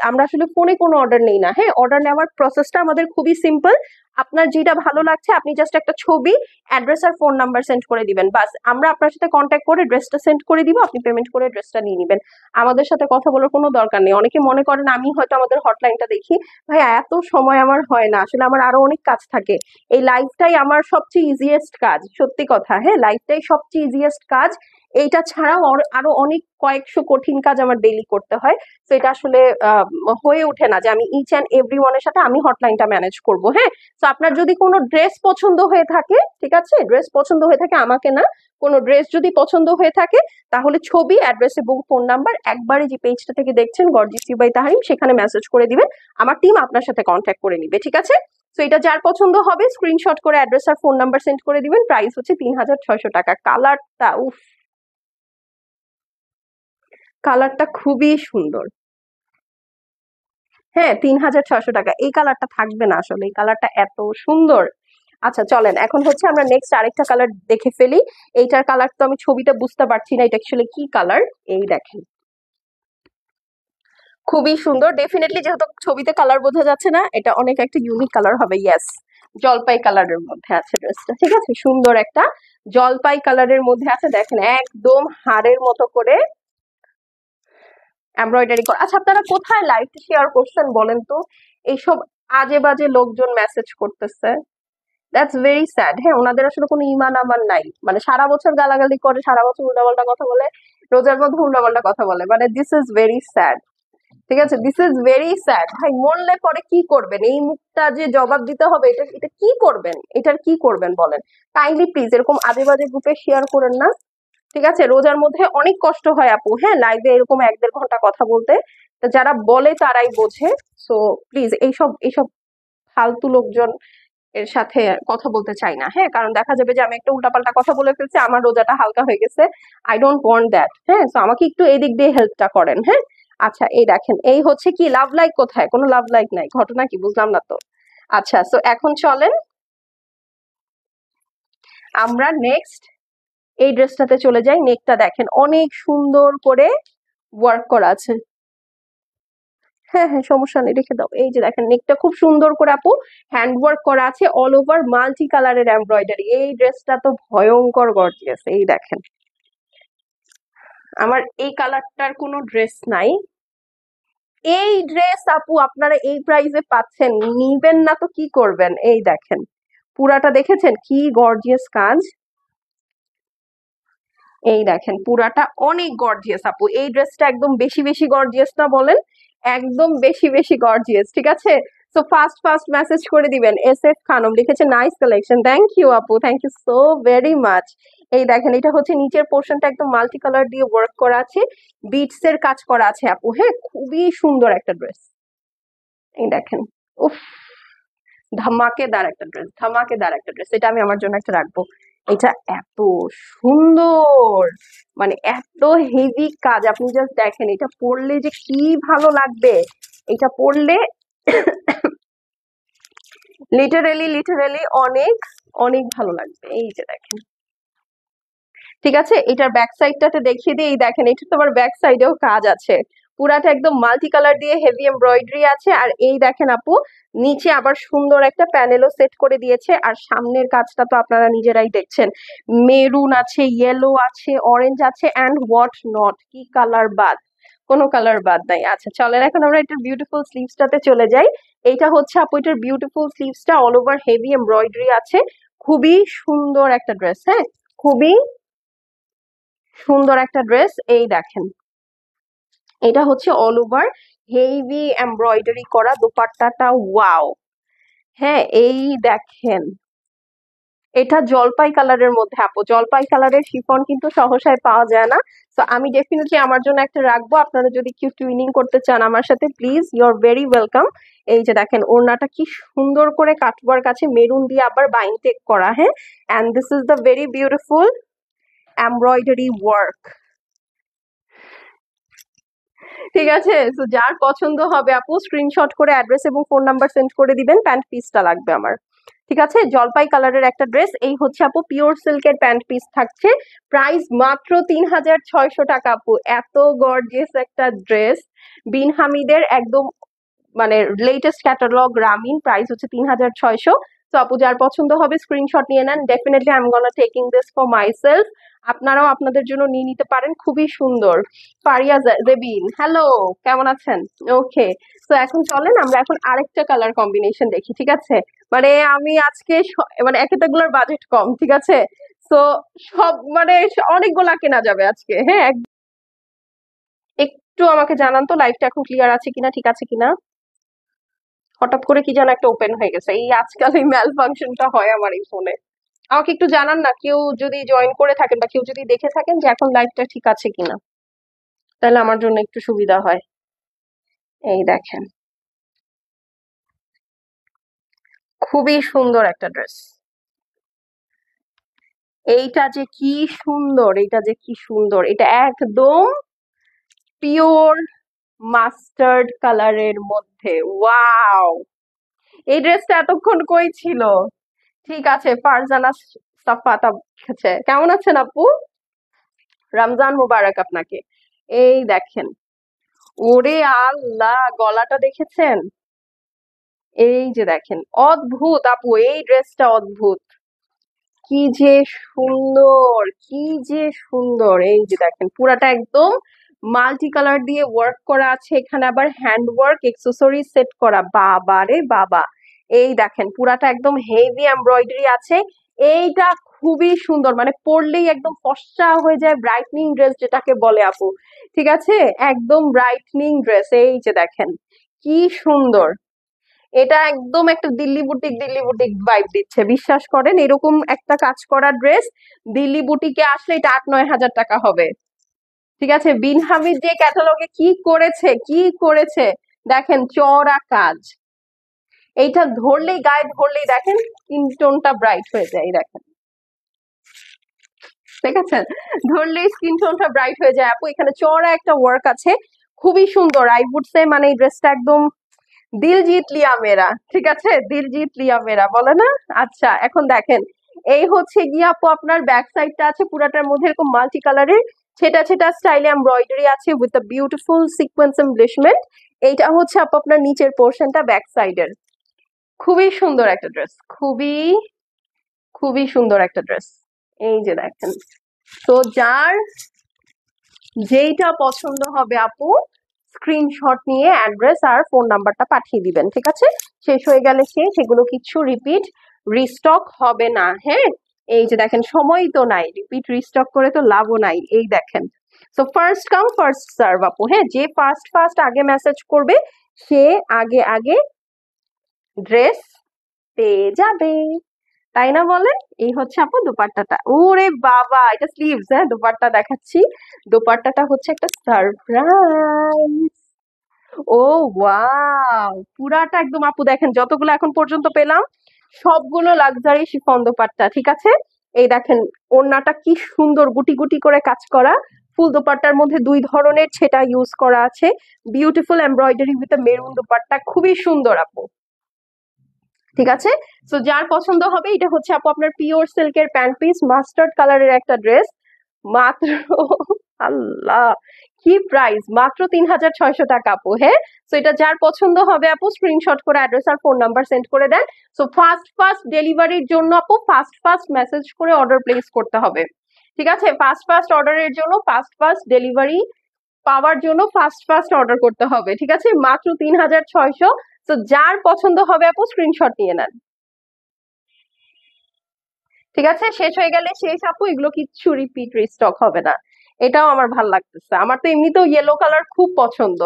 আমরা আসলে ফোনে কোনো অর্ডার নেই না। হ্যাঁ, অর্ডার নেওয়ার প্রসেসটা আমাদের খুবই সিম্পল। আপনার যেটা ভালো লাগছে আপনি জাস্ট একটা ছবি, অ্যাড্রেস আর ফোন নাম্বার সেন্ড করে দিবেন, বাস আমরা আপনার সাথে কন্ট্যাক্ট করে ড্রেসটা সেন্ড করে দিব, আপনি পেমেন্ট করে ড্রেসটা নিয়ে নিবেন। আমাদের সাথে কথা বলার কোনো দরকার নেই। অনেকে মনে করেন আমি হয়তো আমাদের হটলাইনটা দেখি, ভাই এত সময় আমার হয় না, আসলে আমার আরো অনেক কাজ থাকে। এই লাইফটাই আমার সবচেয়ে ইজিয়েস্ট কাজ, সত্যি কথা, হ্যাঁ লাইফটাই সবচেয়ে ইজিয়েস্ট কাজ। এইটা ছাড়াও আরো অনেক কয়েকশো কঠিন কাজ আমার ডেইলি করতে হয়। তো এটা আসলে হয়ে ওঠে না যে আমি ইচ অ্যান্ড এভরি ওয়ানের সাথে আমি হটলাইনটা ম্যানেজ করব, হ্যাঁ। তো আপনার যদি কোনো ড্রেস পছন্দ হয়ে থাকে, ঠিক আছে, ড্রেস পছন্দ হয়ে থাকে, আমাকে না, কোনো ড্রেস যদি পছন্দ হয়ে থাকে, তাহলে ছবি, অ্যাড্রেস এবং ফোন নাম্বার একবারে যে পেজটা থেকে দেখছেন গর্জিয়াস ইউ বাই তাহরিম, সেখানে মেসেজ করে দিবেন, আমার টিম আপনার সাথে কন্ট্যাক্ট করে নিবে, ঠিক আছে? তো এটা যার পছন্দ হবে স্ক্রিনশট করে অ্যাড্রেস আর ফোন নাম্বার সেন্ড করে দিবেন। প্রাইস হচ্ছে 3600 টাকা। কালারটা উফ, কালারটা খুবই সুন্দর। হ্যাঁ, 3600 টাকা। এই কালারটা থাকবে না আসলে, এই কালারটা এত সুন্দর। আচ্ছা চলেন এখন হচ্ছে আমরা নেক্সট আরেকটা কালার দেখে ফেলি। এইটার কালার তো আমি ছবিটা বুঝতে পারছি না এটা অ্যাকচুয়ালি কি কালার। এই দেখেন, খুবই সুন্দর। ডেফিনেটলি যেহেতু ছবিতে কালার বোঝা যাচ্ছে না, এটা অনেক একটা ইউনিক কালার হবে। ইয়েস, জলপাই কালারের মধ্যে আছে ড্রেসটা, ঠিক আছে? সুন্দর একটা জলপাই কালারের মধ্যে আছে, দেখেন একদম হাড়ের মতো করে এমব্রয়ডারি করা। আচ্ছা, আপনারা কোথায় লাইভটা শেয়ার করছেন বলেন তো? এইসব আজে বাজে লোকজন মেসেজ করতেছে। That's very sad. হ্যাঁ, ওনাদের আসলে কোনো ইমান আমার নাই, মানে সারা বছর গালাগালি করে, সারা বছর উল্টাপাল্টা কথা বলে, রোজার মধ্যে উল্টাপাল্টা কথা বলে, মানে দিস ইজ ভেরি স্যাড। ঠিক আছে, দিস ইজ ভেরি স্যাড। ভাই মরলে পরে কি করবেন? এই মুখটা যে জবাব দিতে হবে, এটা এটা কি করবেন? এটার কি করবেন বলেন? কাইন্ডলি প্লিজ এরকম আজে বাজে গ্রুপে শেয়ার করেন না। ঠিক আছে, রোজার মধ্যে অনেক কষ্ট হয় আপু, হ্যাঁ, লাইভে এরকম 1-1.5 ঘন্টা কথা বলতে। তো যারা বলে তারাই বোঝে। সো প্লিজ এইসব এইসব ফালতু লোকজন এর সাথে কথা বলতে চাই না। হ্যাঁ, কারণ দেখা যাবে যে আমি একটা উল্টাপাল্টা কথা বলে ফেলছি, আমার রোজাটা হালকা হয়ে গেছে। I don't want that. হ্যাঁ, তো আমাকে একটু এদিক দিয়ে হেল্পটা করেন। হ্যাঁ, আচ্ছা এই দেখেন, এই হচ্ছে কি লাভ লাইক, কোথায় কোনো লাভ লাইক নাই, ঘটনা কি বুঝলাম না তো। আচ্ছা, সো এখন চলেন আমরা নেক্সট এই ড্রেসটাতে চলে যাই। নেকটা দেখেন অনেক সুন্দর করে ওয়ার্ক করা আছে। হ্যাঁ হ্যাঁ, সমস্যা নেই, রেখে দাও। এই যে দেখেন নেকটা খুব সুন্দর করে আপু হ্যান্ড ওয়ার্ক করা আছে, অল ওভার মাল্টি কালারের এমব্রয়ডারি। এই ড্রেসটা তো ভয়ঙ্কর গর্জিয়াস। এই দেখেন, আমার এই কালারটার কোনো ড্রেস নাই। এই ড্রেস আপু আপনারা এই প্রাইসে পাচ্ছেন, নিবেন না তো কি করবেন? এই দেখেন পুরাটা দেখেছেন কি গর্জিয়াস কাজ। এই দেখেন পুরাটা অনেক গর্জিয়াস আপু। এই ড্রেসটা একদম বেশি বেশি গর্জিয়াস না বলেন? একদম বেশি বেশি গর্জিয়াস। ঠিক আছে, সো ফাস্ট ফাস্ট মেসেজ করে দিবেন। এস এফ খানম লিখেছে নাইস কালেকশন। থ্যাংক ইউ আপু, thank you so very much. এই দেখেন এটা হচ্ছে নিচের পোর্শনটা একদম মাল্টি কালার দিয়ে ওয়ার্ক করা আছে, বিটস এর কাজ করা আছে আপু। হ্যাঁ, খুবই সুন্দর একটা ড্রেস। এই দেখেন, উফ, ধামাকেদার একটা ড্রেস, ধামাকেদার একটা ড্রেস। এটা আমি আমার জন্য একটা রাখবো। এটা এত সুন্দর, মানে এত হেভি কাজ, আপনি জাস্ট দেখেন এটা পরলে যে কি ভালো লাগবে। এটা পরলে লিটারেলি লিটারেলি অনেক অনেক ভালো লাগবে। এই যে দেখেন, ঠিক আছে, এটার ব্যাক সাইডটাতে দেখিয়ে দিই। এই দেখেন এটা তো আবার ব্যাক সাইডেও কাজ আছে, পুরাটা একদম মাল্টি কালার দিয়ে হেভি এমব্রয়ডারি আছে। আর এই দেখেন আপু নিচে আবার সুন্দর একটা প্যানেলও সেট করে দিয়েছে। আর সামনের কাজটা তো আপনারা নিজেরাই দেখছেন, মেরুন আছে, ইয়েলো আছে, অরেঞ্জ আছে, অ্যান্ড হোয়াট নট, কি কালার বাদ, কোনো কালার বাদ নাই। আচ্ছা চলেন এখন আমরা এটার বিউটিফুল স্লিভসটাতে চলে যাই। এইটা হচ্ছে আপু এটার বিউটিফুল স্লিভসটা, অল ওভার হেভি এমব্রয়ডারি আছে, খুবই সুন্দর একটা ড্রেস। হ্যাঁ, খুবই সুন্দর একটা ড্রেস। এই দেখেন এটা হচ্ছে অল ওভার হেভি এমব্রয়ডারি করা, দোপাট্টাটা ওয়াও। হ্যাঁ, এই দেখেন এটা জলপাই কালারের মধ্যে আপু, জলপাই কালারের শিফন কিন্তু সহসায় পাওয়া যায় না। তো আমি ডেফিনেটলি আমার জন্য একটা রাখবো। আপনারা যদি কেউ টুইনিং করতে চান আমার সাথে, please you are very welcome. এই যে দেখেন ওড়নাটা কি সুন্দর করে কাটওয়ার্ক আছে, মেরুন দিয়ে আবার বাইন টেক করা। হ্যাঁ, and this is the very beautiful embroidery work. ঠিক আছে, তো যার পছন্দ হবে আপু স্ক্রিনশট করে অ্যাড্রেস এবং ফোন নাম্বার সেন্ড করে দিবেন। প্যান্ট পিসটা লাগবে আমার। ঠিক আছে, জলপাই কালারের একটা ড্রেস। এই হচ্ছে আপু পিওর সিল্কের প্যান্ট পিস থাকছে, প্রাইস মাত্র 3600 টাকা আপু। এত গর্জিয়াস একটা ড্রেস, বিন হামিদের একদম মানে লেটেস্ট ক্যাটালগ রামিন, প্রাইস হচ্ছে 3600। তো আপু যার পছন্দ হবে স্ক্রিনশট নিয়ে নেন, definitely I am gonna taking this for myself. আপনারাও আপনাদের জন্য নিয়ে নিতে পারেন, খুবই সুন্দর। ফারিয়া জেবিন, হ্যালো, কেমন আছেন? ওকে, তো এখন চলেন আমরা এখন আরেকটা কালার কম্বিনেশন দেখি। ঠিক আছে, মানে আমি আজকে মানে একেটাগুলোর বাজেট কম। ঠিক আছে, তো সব মানে অনেকগুলা কেনা যাবে আজকে। হ্যাঁ, একটু আমাকে জানান তো লাইভটা এখন ক্লিয়ার আছে কিনা, ঠিক আছে কিনা। হঠাৎ করে কি যেন একটা ওপেন হয়ে গেছে, এই আজকাল এই ম্যাল ফাংশনটা হয় আমার এই ফোনে। আমাকে একটু জানান না, কেউ যদি জয়েন করে থাকেন বা কেউ যদি দেখে থাকেন যে এখন লাইভটা ঠিক আছে কিনা, তাহলে আমার জন্য একটু সুবিধা হয়। এই দেখেন খুবই সুন্দর একটা ড্রেস। এইটা যে কি সুন্দর, এটা যে কি সুন্দর, এটা একদম পিওর মাস্টার্ড কালারের মধ্যে, ওয়াও। এই ড্রেসটা এতক্ষণ কই ছিল? ঠিক আছে, ফারজানা সাফাত আছে, কেমন আছেন আপু? রমজান মুবারক আপনাকে। এই দেখেন, ওরে আল্লাহ, গলাটা দেখেছেন? এই যে দেখেন, অদ্ভুত আপু, এই ড্রেসটা অদ্ভুত, কি যে সুন্দর, কি যে সুন্দর। এই যে দেখেন পুরাটা একদম মাল্টি কালার দিয়ে ওয়ার্ক করা আছে, এখানে আবার হ্যান্ড ওয়ার্ক এক্সেসরিজ সেট করা, বাবা রে বাবা। এই দেখেন পুরাটা একদম হেভি এমব্রয়ডারি আছে। এইটা খুবই সুন্দর, মানে পরলেই একদম ফর্সা হয়ে যায়, ব্রাইটনিং ড্রেস যেটাকে বলে আপু। ঠিক আছে, একদম ব্রাইটনিং ড্রেস। এই যে দেখেন কি সুন্দর, এটা একদম একটা দিল্লি বুটিক ভাইব দিচ্ছে, বিশ্বাস করেন। এরকম একটা কাজ করা ড্রেস দিল্লি বুটিকে আসলে এটা 8-9 হাজার টাকা হবে। ঠিক আছে, বিন হামিদ যে ক্যাটালগে কি করেছে দেখেন, চড়া কাজ। এইটা ধরলেই, গায়ে ধরলেই দেখেন স্কিন টোনটা ব্রাইট হয়ে যায়, এই দেখেন, ঠিক আছে, ধরলেই স্কিন টোনটা ব্রাইট হয়ে যায় আপু। এখানে চড়া একটা ওয়ার্ক আছে, খুবই সুন্দর। আই উড সে মানে এই ড্রেসটা একদম দিল জিত লিয়া মেরা, ঠিক আছে, দিল জিত লিয়া মেরা বলে না। আচ্ছা এখন দেখেন, এই হচ্ছে গিয়ে আপু আপনার ব্যাক সাইডটা আছে পুরাটার মধ্যে এরকম মাল্টি কালারের ছেটা ছেটা স্টাইলে এমব্রয়ডারি আছে with a beautiful sequence embellishment. এইটা হচ্ছে আপু আপনার নিচের পোর্শনটা ব্যাক সাইডের। খুবই সুন্দর একটা ড্রেস, খুবই খুবই সুন্দর একটা ড্রেস। এই যে দেখেন, তো যার যেইটা পছন্দ হবে আপু স্ক্রিনশট নিয়ে অ্যাড্রেস আর ফোন নাম্বারটা পাঠিয়ে দিবেন, ঠিক আছে। শেষ হয়ে গেলে সেগুলো কিছু রিপিট রিস্টক হবে না, হ্যাঁ। এই যে দেখেন, সময় তো নাই, রিপিট রিস্টক করে তো লাভও নাই। এই দেখেন, so first come first serve আপু, হ্যাঁ, যে ফার্স্ট ফার্স্ট আগে মেসেজ করবে সে আগে আগে ড্রেস পেয়ে যাবে, তাই না বলেন। এই হচ্ছে আপু দোপাট্টাটা। ওরে বাবা, এটা স্লিভস, হ্যাঁ, দোপাট্টা দেখাচ্ছি। দোপাট্টাটা হচ্ছে একটা সারপ্রাইজ। ও ওয়াও, পুরাটা একদম আপু দেখেন, যতগুলো এখন পর্যন্ত পেলাম সবগুলো লাক্সারি শিফন দোপাট্টা, ঠিক আছে। এই দেখেন ওড়নাটা কি সুন্দর, গুটি গুটি করে কাজ করা। ফুল দোপাট্টার মধ্যে দুই ধরনের ছেটা ইউজ করা আছে, beautiful embroidery with maroon dupatta, খুবই সুন্দর আপু। ঠিক আছে, তো যার পছন্দ হবে, এটা হচ্ছে আপু আপনার পিওর সিল্কের প্যান্ট পিস, মাস্টার্ড কালারের একটা ড্রেস, মাত্র আল্লাহ কি প্রাইস, মাত্র 3600 টাকা আপু, হ্যাঁ। তো এটা যার পছন্দ হবে আপু স্ক্রিনশট করে অ্যাড্রেস আর ফোন নাম্বার সেন্ড করে দেন। সো ফাস্ট ফাস্ট ডেলিভারির জন্য আপু ফাস্ট ফাস্ট মেসেজ করে অর্ডার প্লেস করতে হবে, ঠিক আছে। ফাস্ট ফাস্ট অর্ডারের জন্য, ফাস্ট ফাস্ট ডেলিভারি পাওয়ার জন্য ফাস্ট ফাস্ট অর্ডার করতে হবে, ঠিক আছে। মাত্র 3600। তো যার পছন্দ হবে আপু স্ক্রিনশট নিয়ে নেন, ঠিক আছে। শেষ হয়ে গেলে শেষ আপু, এগুলো কিচ্ছু রিপিট রিস্টক হবে না। এটাও আমার ভাল লাগতেছে, আমার তো এমনিতেও ইয়েলো কালার খুব পছন্দ।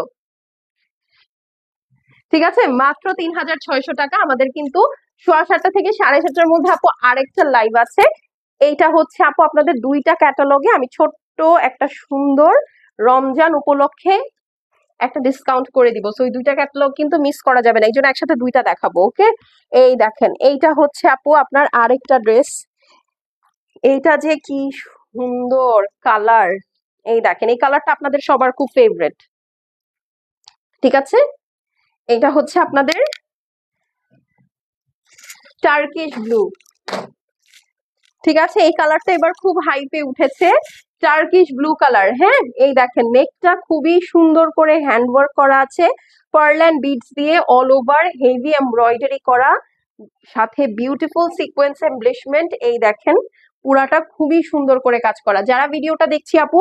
ঠিক আছে, মাত্র 3600 টাকা। আমাদের কিন্তু 7:30 থেকে 7:30টার মধ্যে আপু আরেকটা লাইভ আছে। এইটা হচ্ছে আপু আপনাদের দুইটা ক্যাটালগে আমি ছোট্ট একটা সুন্দর রমজান উপলক্ষে একটা ডিসকাউন্ট করে দিব। সো ওই দুইটা ক্যাটালগ কিন্তু মিস করা যাবে না, এই জন্য একসাথে দুইটা দেখাবো, ওকে। এই দেখেন, এইটা হচ্ছে আপু আপনার আরেকটা ড্রেস। এইটা যে কি সুন্দর কালার, এই দেখেন, এই কালারটা আপনাদের সবার খুব ফেভারিট, ঠিক আছে। এটা হচ্ছে আপনাদের টার্কিশ ব্লু, ঠিক আছে। এই কালারটা এবার খুব হাইপে উঠেছে, টার্কিশ ব্লু কালার, হ্যাঁ। এই দেখেন নেকটা খুবই সুন্দর করে হ্যান্ডওয়ার্ক করা আছে, পার্ল এন্ড বিডস দিয়ে অল ওভার হেভি এমব্রয়ডারি করা, সাথে বিউটিফুল সিকোয়েন্স এমব্লিশমেন্ট। এই দেখেন পুরাটা খুবই সুন্দর করে কাজ করা। যারা ভিডিওটা দেখছি আপু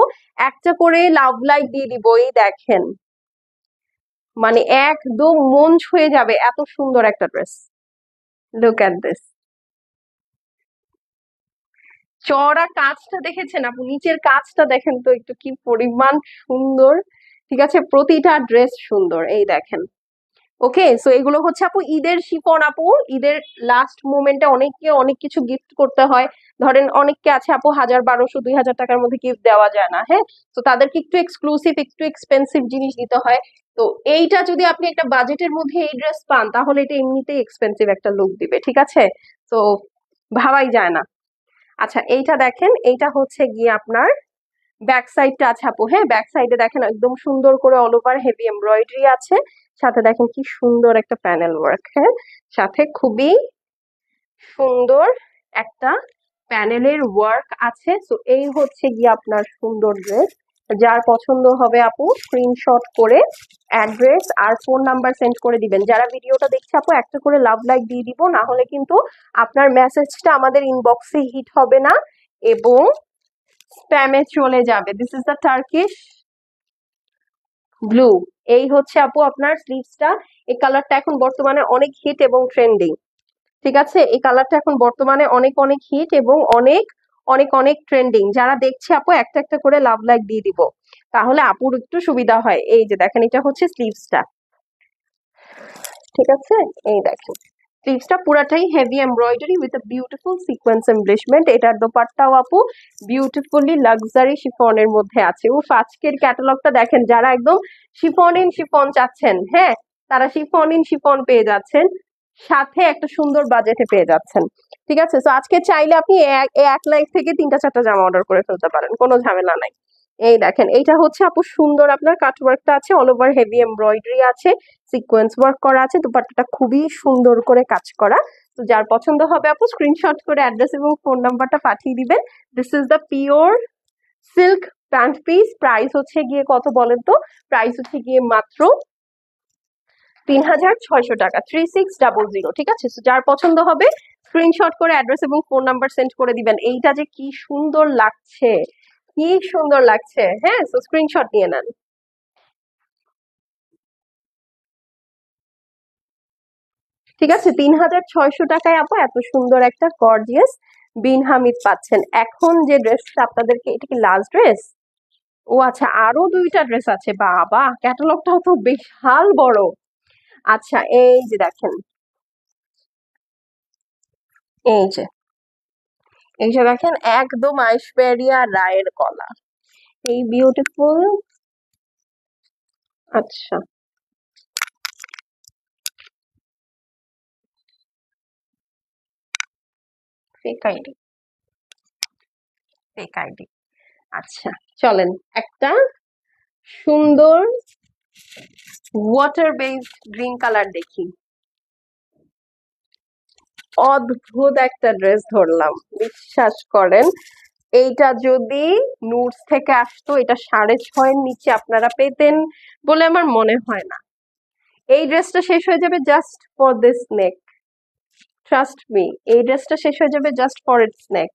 একটা করে লাভ লাইক দিয়ে দিব। এই দেখেন, মানে একদম মন ছুঁয়ে যাবে, এত সুন্দর একটা ড্রেস। লুক এট দিস, চড়া কাজটা দেখেছেন আপু, নিচের কাজটা দেখেন তো একটু কি পরিমাণ সুন্দর, ঠিক আছে। প্রতিটা ড্রেস সুন্দর, এই দেখেন। ওকে, সো এগুলো হচ্ছে আপু ঈদের শিফন আপু। ঈদের লাস্ট মোমেন্টে অনেককে অনেক কিছু গিফট করতে হয়, ধরেন অনেককে আছে আপু 1000, 1200, 2000 টাকার মধ্যে গিফট দেওয়া যায় না, হ্যাঁ। তো তাদেরকে একটু এক্সক্লুসিভ, একটু এক্সপেন্সিভ জিনিস দিতে হয়। তো এইটা যদি আপনি একটা বাজেটের মধ্যে এই ড্রেস পান, তাহলে এটা এমনিতেই এক্সপেন্সিভ একটা লুক দিবে, ঠিক আছে। তো ভাবাই যায় না। আচ্ছা এইটা দেখেন, এইটা হচ্ছে গিয়ে আপনার ব্যাক সাইডটা আছে আপু, হ্যাঁ। ব্যাক সাইডে দেখেন একদম সুন্দর করে অল ওভার হেভি এমব্রয়ডারি আছে, সাথে দেখেন কি সুন্দর একটা প্যানেল ওয়ার্ক, হ্যাঁ, সাথে খুবই সুন্দর একটা প্যানেলের ওয়ার্ক আছে। তো এই হচ্ছে গিয়ে আপনার সুন্দর ড্রেস। যার পছন্দ হবে আপু স্ক্রিনশট করে অ্যাড্রেস আর ফোন নাম্বার সেন্ড করে দিবেন। যারা ভিডিওটা দেখছে আপু একটা করে লাভ লাইক দিয়ে দিব, না হলে কিন্তু আপনার মেসেজটা আমাদের ইনবক্সে হিট হবে না এবং স্প্যামে চলে যাবে। This is the Turkish blue. এই হচ্ছে আপু আপনার স্লিভসটা। এই কালারটা এখন বর্তমানে অনেক হিট এবং ট্রেন্ডিং। ঠিক আছে, এই কালারটা এখন বর্তমানে অনেক অনেক হিট এবং অনেক অনেক অনেক ট্রেন্ডিং। যারা দেখছে আপু একটা একটা করে লাভ লাইক দিয়ে দিব, তাহলে আপুর একটু সুবিধা হয়। এই যে দেখেন, এটা হচ্ছে স্লিভসটা। ঠিক আছে, এই দেখেন স্লিভসটা পুরাটাই heavy embroidery with a beautiful sequence embellishment. এটার দোপাট্টাও আপু বিউটিফুলি লাক্সারি শিফনের মধ্যে আছে। উফ, আজকের ক্যাটালগটা দেখেন, যারা একদম শিফন ইন শিফন চাচ্ছেন, হ্যাঁ, তারা শিফন ইন শিফন পেয়ে যাচ্ছেন, সাথে একটা সুন্দর বাজেটে পেয়ে যাচ্ছেন। ঠিক আছে, তো আজকে চাইলে আপনি এক লাইফ থেকে 3টা 4টা জামা অর্ডার করে ফেলতে পারেন, কোনো ঝামেলা নাই। এই দেখেন, এইটা হচ্ছে আপু সুন্দর আপনার কাটওয়ার্কটা আছে, অল ওভার হেভি এমব্রয়ডারি আছে, সিকোয়েন্স ওয়ার্ক করা আছে, দুপাট্টাটা খুবই সুন্দর করে কাজ করা। তো যার পছন্দ হবে আপু স্ক্রিনশট করে অ্যাড্রেস এবং ফোন নাম্বারটা পাঠিয়ে দিবেন। This is the pure silk pant piece. Price হচ্ছে গিয়ে কত বলেন তো? প্রাইস হচ্ছে গিয়ে মাত্র 3600 টাকা, 3600। ঠিক আছে, তো যার পছন্দ হবে স্ক্রিনশট করে অ্যাড্রেস এবং ফোন নাম্বার সেন্ড করে দিবেন। এইটা যে কি সুন্দর লাগছে, কি সুন্দর লাগছে, হ্যাঁ, তো স্ক্রিনশট নিয়ে নেন। ঠিক আছে, 3600 টাকায় আপু এত সুন্দর একটা গর্জিয়াস বিন হামিদ পাচ্ছেন। এখন যে ড্রেসটা আপনাদেরকে, এটা কি লাস্ট ড্রেস? ও আচ্ছা, আরো 2টা ড্রেস আছে, বাবা ক্যাটালগটাও তো বিশাল বড়। আচ্ছা, এই যে দেখেন, এই যে এই যে দেখেন, একদম আইশ্বরিয়া রায়ের গলা, এই বিউটিফুল। আচ্ছা, ফেক আইডি, ফেক আইডি। আচ্ছা, চলেন একটা সুন্দর ওয়াটার বেসড গ্রিন কালার দেখি। অদ্ভুত একটা ড্রেস ধরলাম, বিশ্বাস করেন, এইটা যদি নুডস থেকে আসতো, এটা 6.5-এর নিচে আপনারা পেতেন বলে আমার মনে হয় না। এই ড্রেসটা শেষ হয়ে যাবে just for this neck, trust me, এই ড্রেসটা শেষ হয়ে যাবে জাস্ট ফর ইটস নেক।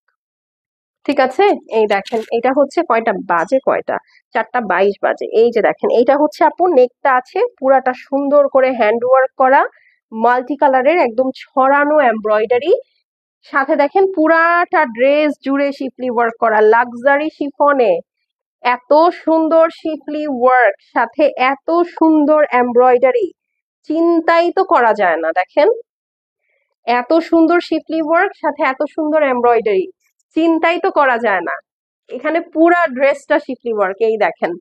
ঠিক আছে, এই দেখেন, এটা হচ্ছে কয়টা বাজে, কয়টা 4টা 22 বাজে। এই যে দেখেন, এইটা হচ্ছে আপু নেকটা আছে পুরাটা সুন্দর করে হ্যান্ড ওয়ার্ক করা, মাল্টি কালারের একদম ছড়ানো এমব্রয়ডারি, সাথে দেখেন পুরাটা ড্রেস জুড়ে শিফলি ওয়ার্ক করা লাক্সারি শিফনে। এত সুন্দর শিফলি ওয়ার্ক, সাথে এত সুন্দর এমব্রয়ডারি, চিন্তাই তো করা যায় না। দেখেন, এত সুন্দর শিফলি ওয়ার্ক সাথে এত সুন্দর এমব্রয়ডারি, চিন্তাই তো করা যায় না। এখানে পুরা ড্রেসটা শিফলি ওয়ার্ক। এই দেখেন,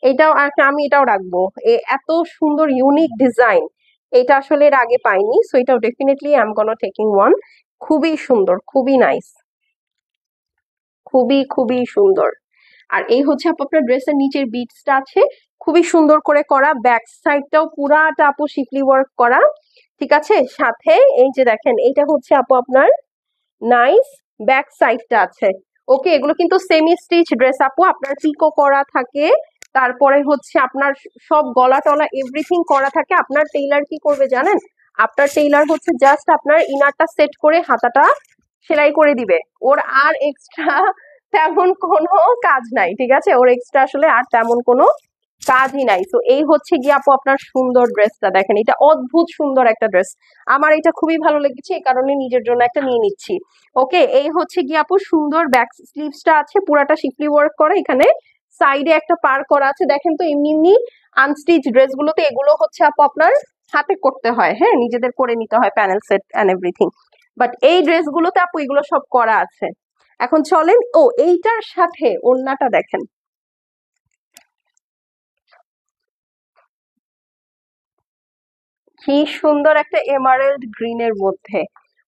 এটাও একটা, আমি এটাও রাখবো। এত সুন্দর ইউনিক ডিজাইন, এটা আসলে এর আগে পাইনি, সো এটাও definitely I am gonna taking one. খুবই সুন্দর, খুবই নাইস, খুবই খুবই সুন্দর। আর এই হচ্ছে আপু আপনার ড্রেসের নিচের বিটসটা আছে খুবই সুন্দর করে করা, ব্যাক সাইডটাও পুরাটা আপু শিফলি ওয়ার্ক করা। ঠিক আছে, সাথে এই যে দেখেন, এইটা হচ্ছে আপু আপনার নাইস ব্যাক সাইডটা আছে। ওকে, এগুলো কিন্তু সেমি স্টিচ ড্রেস আপু, আপনার পিকো করা থাকে, তারপরে হচ্ছে আপনার সব গলা টলা এভরিথিং করা থাকে। আপনার টেইলার কি করবে জানেন? আপনার টেইলার হচ্ছে জাস্ট আপনার ইনারটা সেট করে হাতাটা সেলাই করে দিবে, ওর আর এক্সট্রা তেমন কোনো কাজ নাই। ঠিক আছে, ওর এক্সট্রা আসলে আর তেমন কোনো কাজই নাই। তো এই হচ্ছে গিয়ে আপু আপনার সুন্দর ড্রেসটা দেখেন, এটা অদ্ভুত সুন্দর একটা ড্রেস, আমার এটা খুবই ভালো লেগেছে, এই কারণে নিজের জন্য একটা নিয়ে নিচ্ছি। ওকে, এই হচ্ছে গিয়ে আপু সুন্দর ব্যাক স্লিভসটা আছে, পুরাটা শিফলি ওয়ার্ক করা, এখানে সাইডে একটা পার করা আছে। দেখেন তো, এমনি এমনি আনস্টিচ ড্রেস গুলোতে এগুলো হচ্ছে আপু আপনার হাতে করতে হয়, হ্যাঁ, নিজেদের করে নিতে হয় panel set and everything, but এই ড্রেস গুলোতে আপু এগুলো সব করা আছে। এখন চলেন, ও এইটার সাথে ওড়নাটা দেখেন, কি সুন্দর একটা এমারেল্ড গ্রিনের মধ্যে,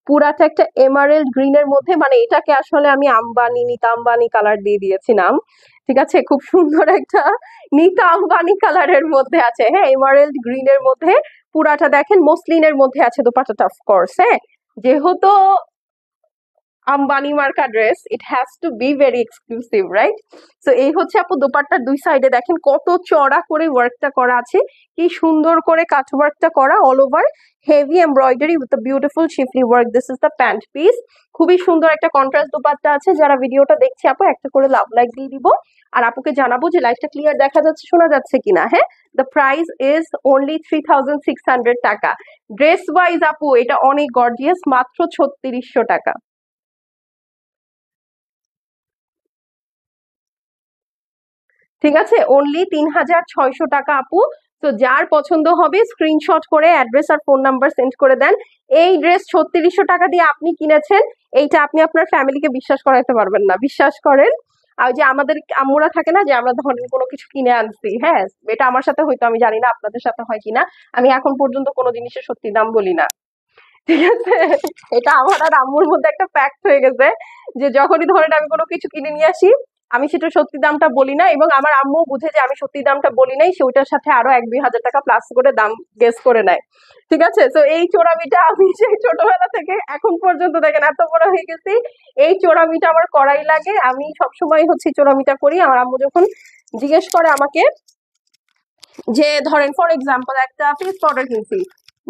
পুরাটা একটা এমারেল্ড গ্রিনের মধ্যে, মানে এটাকে আসলে আমি আম্বানি নিতা আম্বানি কালার দিয়ে দিয়েছি নাম। ঠিক আছে, খুব সুন্দর একটা নিতা আম্বানি কালারের মধ্যে আছে, হ্যাঁ, এমারেল্ড গ্রিনের মধ্যে পুরাটা দেখেন, মসলিনের মধ্যে আছে দোপাট্টাটা অফকোর্স, হ্যাঁ, যেহেতু আম্বানি মার্কা dress, it has to be very exclusive, right? So এই হচ্ছে আপু দোপাট্টার দুই সাইডে দেখেন কত চড়া করে ওয়ার্কটা করা আছে, কি সুন্দর করে কাট ওয়ার্কটা করা, all over heavy embroidery with beautiful শিফলি work. This is the pant piece. খুবই সুন্দর একটা কন্ট্রাস্ট দোপাট্টা আছে। যারা ভিডিওটা দেখছে আপু একটা করে লাভ লাইক দিয়ে দিব, আর আপুকে জানাবো যে লাইভটা ক্লিয়ার দেখা যাচ্ছে শোনা যাচ্ছে কিনা। হ্যাঁ, দ্য প্রাইস ইজ অনলি 3600 টাকা। ড্রেস ওয়াইজ আপু এটা অনেক গর্জিয়াস, মাত্র 3600 টাকা। ঠিক আছে, অনলি 3600 টাকা আপু। তো যার পছন্দ হবে স্ক্রিনশট করে অ্যাড্রেস আর ফোন নাম্বার সেন্ড করে দেন। এই ড্রেস 3600 টাকা দিয়ে আপনি কিনেছেন, এইটা আপনি আপনার ফ্যামিলিকে বিশ্বাস করাইতে পারবেন না, বিশ্বাস করেন। আর যে আমাদের আম্মুরা থাকে না যে আমরা ধরেন কোনো কিছু কিনে আনছি, হ্যাঁ এটা আমার সাথে হয়তো, আমি জানি না আপনাদের সাথে হয় কিনা, আমি এখন পর্যন্ত কোনো জিনিসের সত্যি দাম বলি না। ঠিক আছে, এটা আমার আর আম্মুর মধ্যে একটা ফ্যাক্ট হয়ে গেছে যে যখনই ধরেন আমি কোনো কিছু কিনে নিয়ে আসি, আমি সেটা সত্যি দামটা বলি না, এবং আমার আম্মু বুঝে যে আমি সত্যি দামটা বলি নাই, সে ওইটার সাথে আরো 1-2 হাজার টাকা প্লাস করে দাম গেস করে নেয়। ঠিক আছে, তো এই চোরামিটা আমি সেই ছোটবেলা থেকে এখন পর্যন্ত দেখেন এত বড় হয়ে গেছি, এই চোরামিটা আমার করাই লাগে। আমি সবসময় হচ্ছে চোরামিটা করি। আমার আম্মু যখন জিজ্ঞেস করে আমাকে যে ধরেন ফর এক্সাম্পল একটা ফেস পাউডার কিনছি,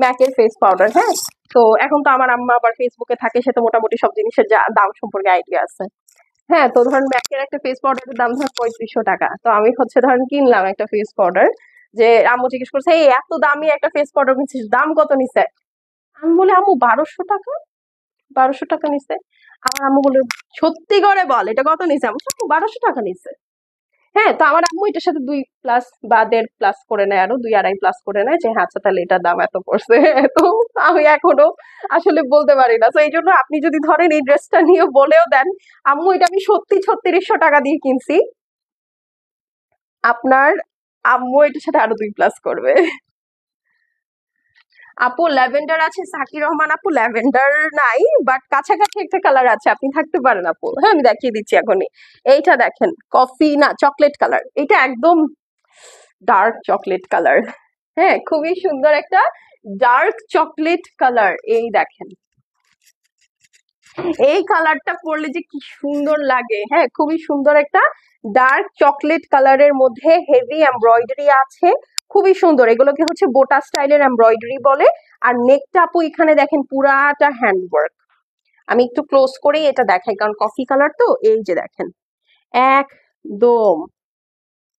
ম্যাকের ফেস পাউডার, হ্যাঁ, তো এখন তো আমার আম্মা আবার ফেসবুকে থাকে, সে তো মোটামুটি সব জিনিসের দাম সম্পর্কে আইডিয়া আছে। হ্যাঁ, তো ধরেন ম্যাকের একটা ফেস পাউডারের দাম ধরেন 3500 টাকা। তো আমি হচ্ছে ধরেন কিনলাম একটা ফেস পাউডার, যে আম্মু জিজ্ঞেস করছে এই এত দামি একটা ফেস পাউডার কিনছিস, দাম কত নিছে? আমি বলি আম্মু 1200 টাকা। 1200 টাকা নিছে। আমার আম্মু বলে সত্যি করে বল এটা কত নিছে? আমি বলছি, 1200 টাকা নিছে। হ্যাঁ, তো আমার আম্মু এটার সাথে 2 প্লাস বা 1.5 প্লাস করে নেয়, আরো 2-2.5 প্লাস করে নেয় যে হ্যাঁ আচ্ছা তাহলে এটার দাম এত পড়ছে। তো আমি এখনো আসলে বলতে পারি না। তো এই জন্য আপনি যদি ধরেন এই ড্রেসটা নিয়ে বলেও দেন আম্মু এটা আমি সত্যি 3600 টাকা দিয়ে কিনছি, আপনার আম্মু এটার সাথে আরো 2 প্লাস করবে। আপু ল্যাভেন্ডার আছে, সাকির রহমান আপু ল্যাভেন্ডার নাই, বাট কাছাকাছি একটা কালার আছে, আপনি থাকতে পারেন আপু। হ্যাঁ আমি দেখিয়ে দিচ্ছি এখনই। এইটা দেখেন, কফি না চকলেট কালার, এটা একদম ডার্ক চকলেট কালার। হ্যাঁ, খুবই সুন্দর একটা ডার্ক চকলেট কালার। এই দেখেন, এই কালারটা পরলে যে কি সুন্দর লাগে। হ্যাঁ, খুবই সুন্দর একটা ডার্ক চকলেট কালারের মধ্যে হেভি এমব্রয়ডারি আছে, খুবই সুন্দর। এগুলোকে হচ্ছে বোটা স্টাইলের এমব্রয়ডারি বলে। আর নেকটা আপু এখানে দেখেন পুরাটা হ্যান্ডওয়ার্ক। আমি একটু ক্লোজ করেই এটা দেখাই, কারণ কফি কালার তো। এই যে দেখেন, একদম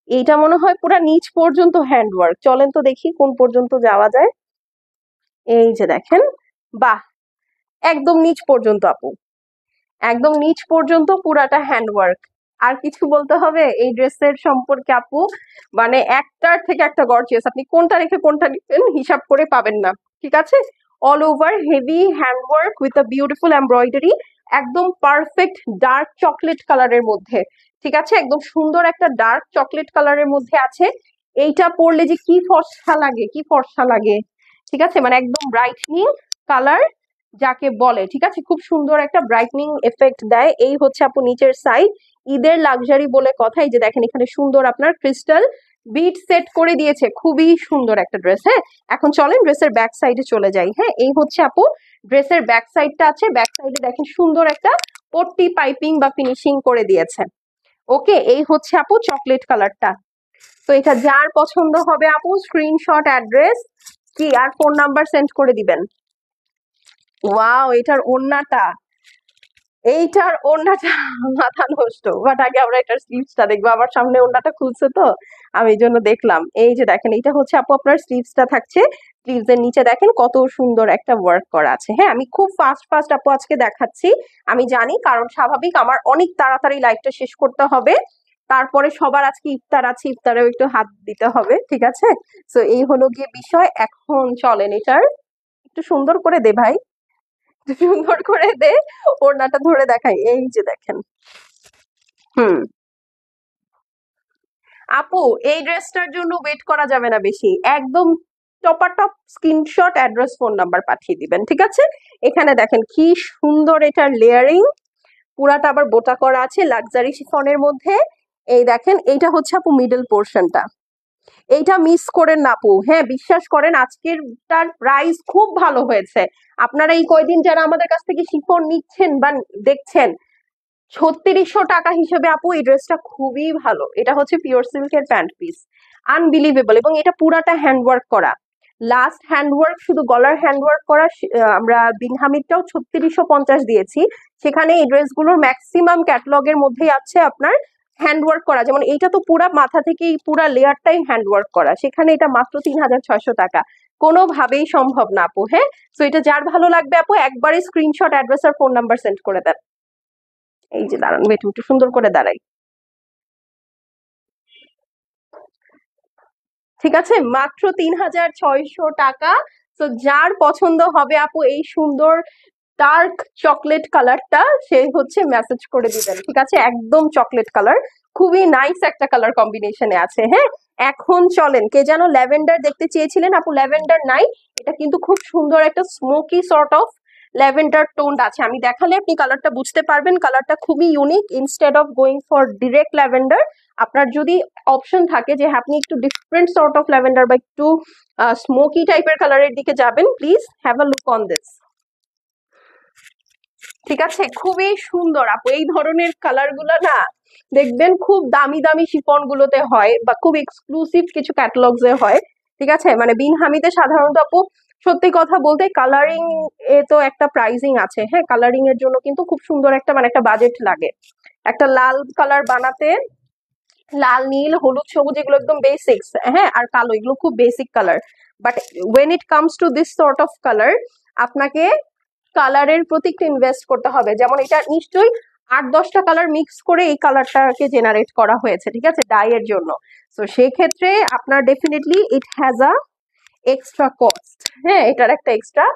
এইটা মনে হয় পুরা নিচ পর্যন্ত হ্যান্ডওয়ার্ক। চলেন তো দেখি কোন পর্যন্ত যাওয়া যায়। এই যে দেখেন, বাহ, একদম নিচ পর্যন্ত আপু, একদম নিচ পর্যন্ত পুরাটা হ্যান্ডওয়ার্ক। আর কিছু বলতে হবে এই ড্রেসের সম্পর্কে আপু? মানে একটার থেকে একটা গর্জিয়াস, আপনি কোনটা রেখে কোনটা নিবেন হিসাব করে পাবেন না। ঠিক আছে, all over heavy handwork with a beautiful embroidery, একদম পারফেক্ট ডার্ক চকলেট কালারের মধ্যে। ঠিক আছে, একদম সুন্দর একটা ডার্ক চকলেট কালারের মধ্যে আছে। এইটা পরলে যে কি ফর্সা লাগে, কি ফর্সা লাগে। ঠিক আছে, মানে একদম ব্রাইটনিং কালার যাকে বলে। ঠিক আছে, খুব সুন্দর একটা ব্রাইটনিং এফেক্ট দেয়। এই হচ্ছে আপু নিচের সাইড, ঈদের লাক্সারি বলে কথা। এই যে দেখেন এখানে সুন্দর আপনার ক্রিস্টাল বিট সেট করে দিয়েছে, খুবই সুন্দর একটা ড্রেস। হ্যাঁ, এখন চলেন ড্রেসের ব্যাক সাইডে চলে যাই। হ্যাঁ, এই হচ্ছে আপু ড্রেসের ব্যাক সাইডটা আছে। ব্যাক সাইডে দেখেন সুন্দর একটা পট্টি পাইপিং বা ফিনিশিং করে দিয়েছে। ওকে, এই হচ্ছে আপু চকলেট কালারটা। তো এটা যার পছন্দ হবে আপু স্ক্রিনশট অ্যাড্রেস কি আর ফোন নাম্বার সেন্ড করে দিবেন। ওয়াও, এটার ওড়নাটা, এইটার ওড়নাটা মাথা নষ্ট। বাট আগে আমরা এটার স্লিভসটা দেখবো, আমার সামনে ওড়নাটা খুলছে তো আমি এই জন্য দেখলাম। এই যে দেখেন, এটা হচ্ছে আপু আপনার স্লিভসটা থাকছে। স্লিভস এর নিচে দেখেন কত সুন্দর একটা ওয়ার্ক করা আছে। হ্যাঁ, আমি খুব ফাস্ট ফাস্ট আপু আজকে দেখাচ্ছি, আমি জানি, কারণ স্বাভাবিক আমার অনেক তাড়াতাড়ি লাইভটা শেষ করতে হবে। তারপরে সবার আজকে ইফতার আছে, ইফতারেও একটু হাত দিতে হবে। ঠিক আছে, তো এই হলো গিয়ে বিষয়। এখন চলেন এটার একটু সুন্দর করে দে ভাই, সুন্দর করে দে, ওড়নাটা ধরে দেখাই। এই যে দেখেন, হুম, আপু এই ড্রেসটার জন্য ওয়েট করা যাবে না বেশি, একদম টপাটপ স্ক্রিনশট অ্যাড্রেস ফোন নাম্বার পাঠিয়ে দিবেন। ঠিক আছে, এখানে দেখেন কি সুন্দর এটার লেয়ারিং, পুরাটা আবার বোটা করা আছে লাক্সারি শিফনের মধ্যে। এই দেখেন, এইটা হচ্ছে আপু মিডল পোর্শনটা, এইটা মিস করেন না আপু। হ্যাঁ, বিশ্বাস করেন আজকেরটার প্রাইস খুব ভালো হয়েছে। আপনারা এই কয়দিন যারা আমাদের কাছ থেকে শিফন নিচ্ছেন বা দেখছেন, 3600 টাকা হিসেবে আপু এই ড্রেসটা খুবই ভালো। এটা হচ্ছে পিওর সিল্কের প্যান্ট পিস, আনবিলিভেবল। এবং এটা পুরাটা হ্যান্ডওয়ার্ক করা, লাস্ট হ্যান্ডওয়ার্ক, শুধু গলার হ্যান্ডওয়ার্ক করা। আমরা বিনহামিদটাও 3650 দিয়েছি, সেখানে এই ড্রেসগুলোর ম্যাক্সিমাম ক্যাটালগের মধ্যেই আছে আপনার হ্যান্ডওয়ার্ক করা। যেমন এইটা তো পুরা মাথা থেকে পুরা লেয়ারটাই হ্যান্ডওয়ার্ক করা, সেখানে এটা মাত্র 3600 টাকা। কোনোভাবেই সম্ভব না আপু। হ্যাঁ, তো এটা যার ভালো লাগবে আপু একবারে স্ক্রিনশট, অ্যাড্রেস আর ফোন নাম্বার সেন্ড করে দেন। এই যে দাঁড়ান, বেটু একটু সুন্দর করে দাঁড়াই। ঠিক আছে, মাত্র 3600 টাকা। তো যার পছন্দ হবে আপু এই সুন্দর ডার্ক চকলেট কালারটা, সে হচ্ছে মেসেজ করে দিবেন। ঠিক আছে, একদম চকলেট কালার, খুবই নাইস একটা কালার কম্বিনেশনে আছে। হ্যাঁ, এখন চলেন, কে যেন ল্যাভেন্ডার দেখতে চেয়েছিলেন আপু, ল্যাভেন্ডার নাই। এটা কিন্তু খুব সুন্দর একটা smoky sort of lavender tone আছে। আমি দেখালে আপনি কালারটা বুঝতে পারবেন, কালারটা খুবই unique. Instead of going for direct lavender, আপনার যদি অপশন থাকে যে আপনি একটু ডিফারেন্ট সর্ট অফ ল্যাভেন্ডার বা একটু স্মোকি টাইপের কালারের দিকে যাবেন, please have a look on this. ঠিক আছে, খুবই সুন্দর আপু। এই ধরনের কালার গুলো না দেখবেন খুব দামি দামি শিফন গুলোতে হয়, বা খুব এক্সক্লুসিভ কিছু ক্যাটালগস এ হয়। ঠিক আছে, মানে বিন হামিতে সাধারণত আপু সত্যি কথা বলতে কালারিং এ তো একটা প্রাইজিং আছে। হ্যাঁ, কালারিং এর জন্য কিন্তু খুব সুন্দর একটা মানে একটা বাজেট লাগে। একটা লাল কালার বানাতে, লাল নীল হলুদ সবুজ এগুলো একদম বেসিক্স, হ্যাঁ, আর কালো এগুলো খুব basic colour. But when it comes to this sort of colour, আপনাকে কালারের প্রতি একটু ইনভেস্ট করতে হবে। যেমন এটা নিশ্চয়ই 8-10টা কালার মিক্স করে এই কালারটাকে জেনারেট করা হয়েছে, ঠিক আছে, ডাই এর জন্য। তো সেই ক্ষেত্রে আপনার definitely it has a extra cost. হ্যাঁ, এটার একটা এক্সট্রা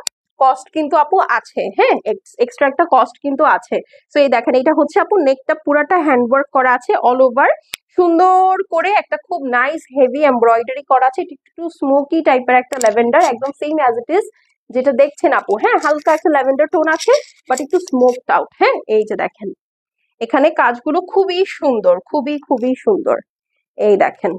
কস্ট কিন্তু আপু আছে। হ্যাঁ, এক্সট্রা একটা কস্ট কিন্তু আছে। তো এই দেখেন, এটা হচ্ছে আপু নেকটা পুরাটা হ্যান্ডওয়ার্ক করা আছে অল ওভার, সুন্দর করে একটা খুব নাইস হেভি এমব্রয়ডারি করা আছে। একটু স্মোকি টাইপের একটা ল্যাভেন্ডার, একদম সেম অ্যাজ ইট ইজ যেটা দেখছেন আপু। হ্যাঁ, হালকা একটা ল্যাভেন্ডার টোন আছে, বাট একটু স্মোকড আউট। হ্যাঁ, এই যে দেখেন, এখানে কাজগুলো খুবই সুন্দর, খুবই খুবই সুন্দর। এই দেখেন,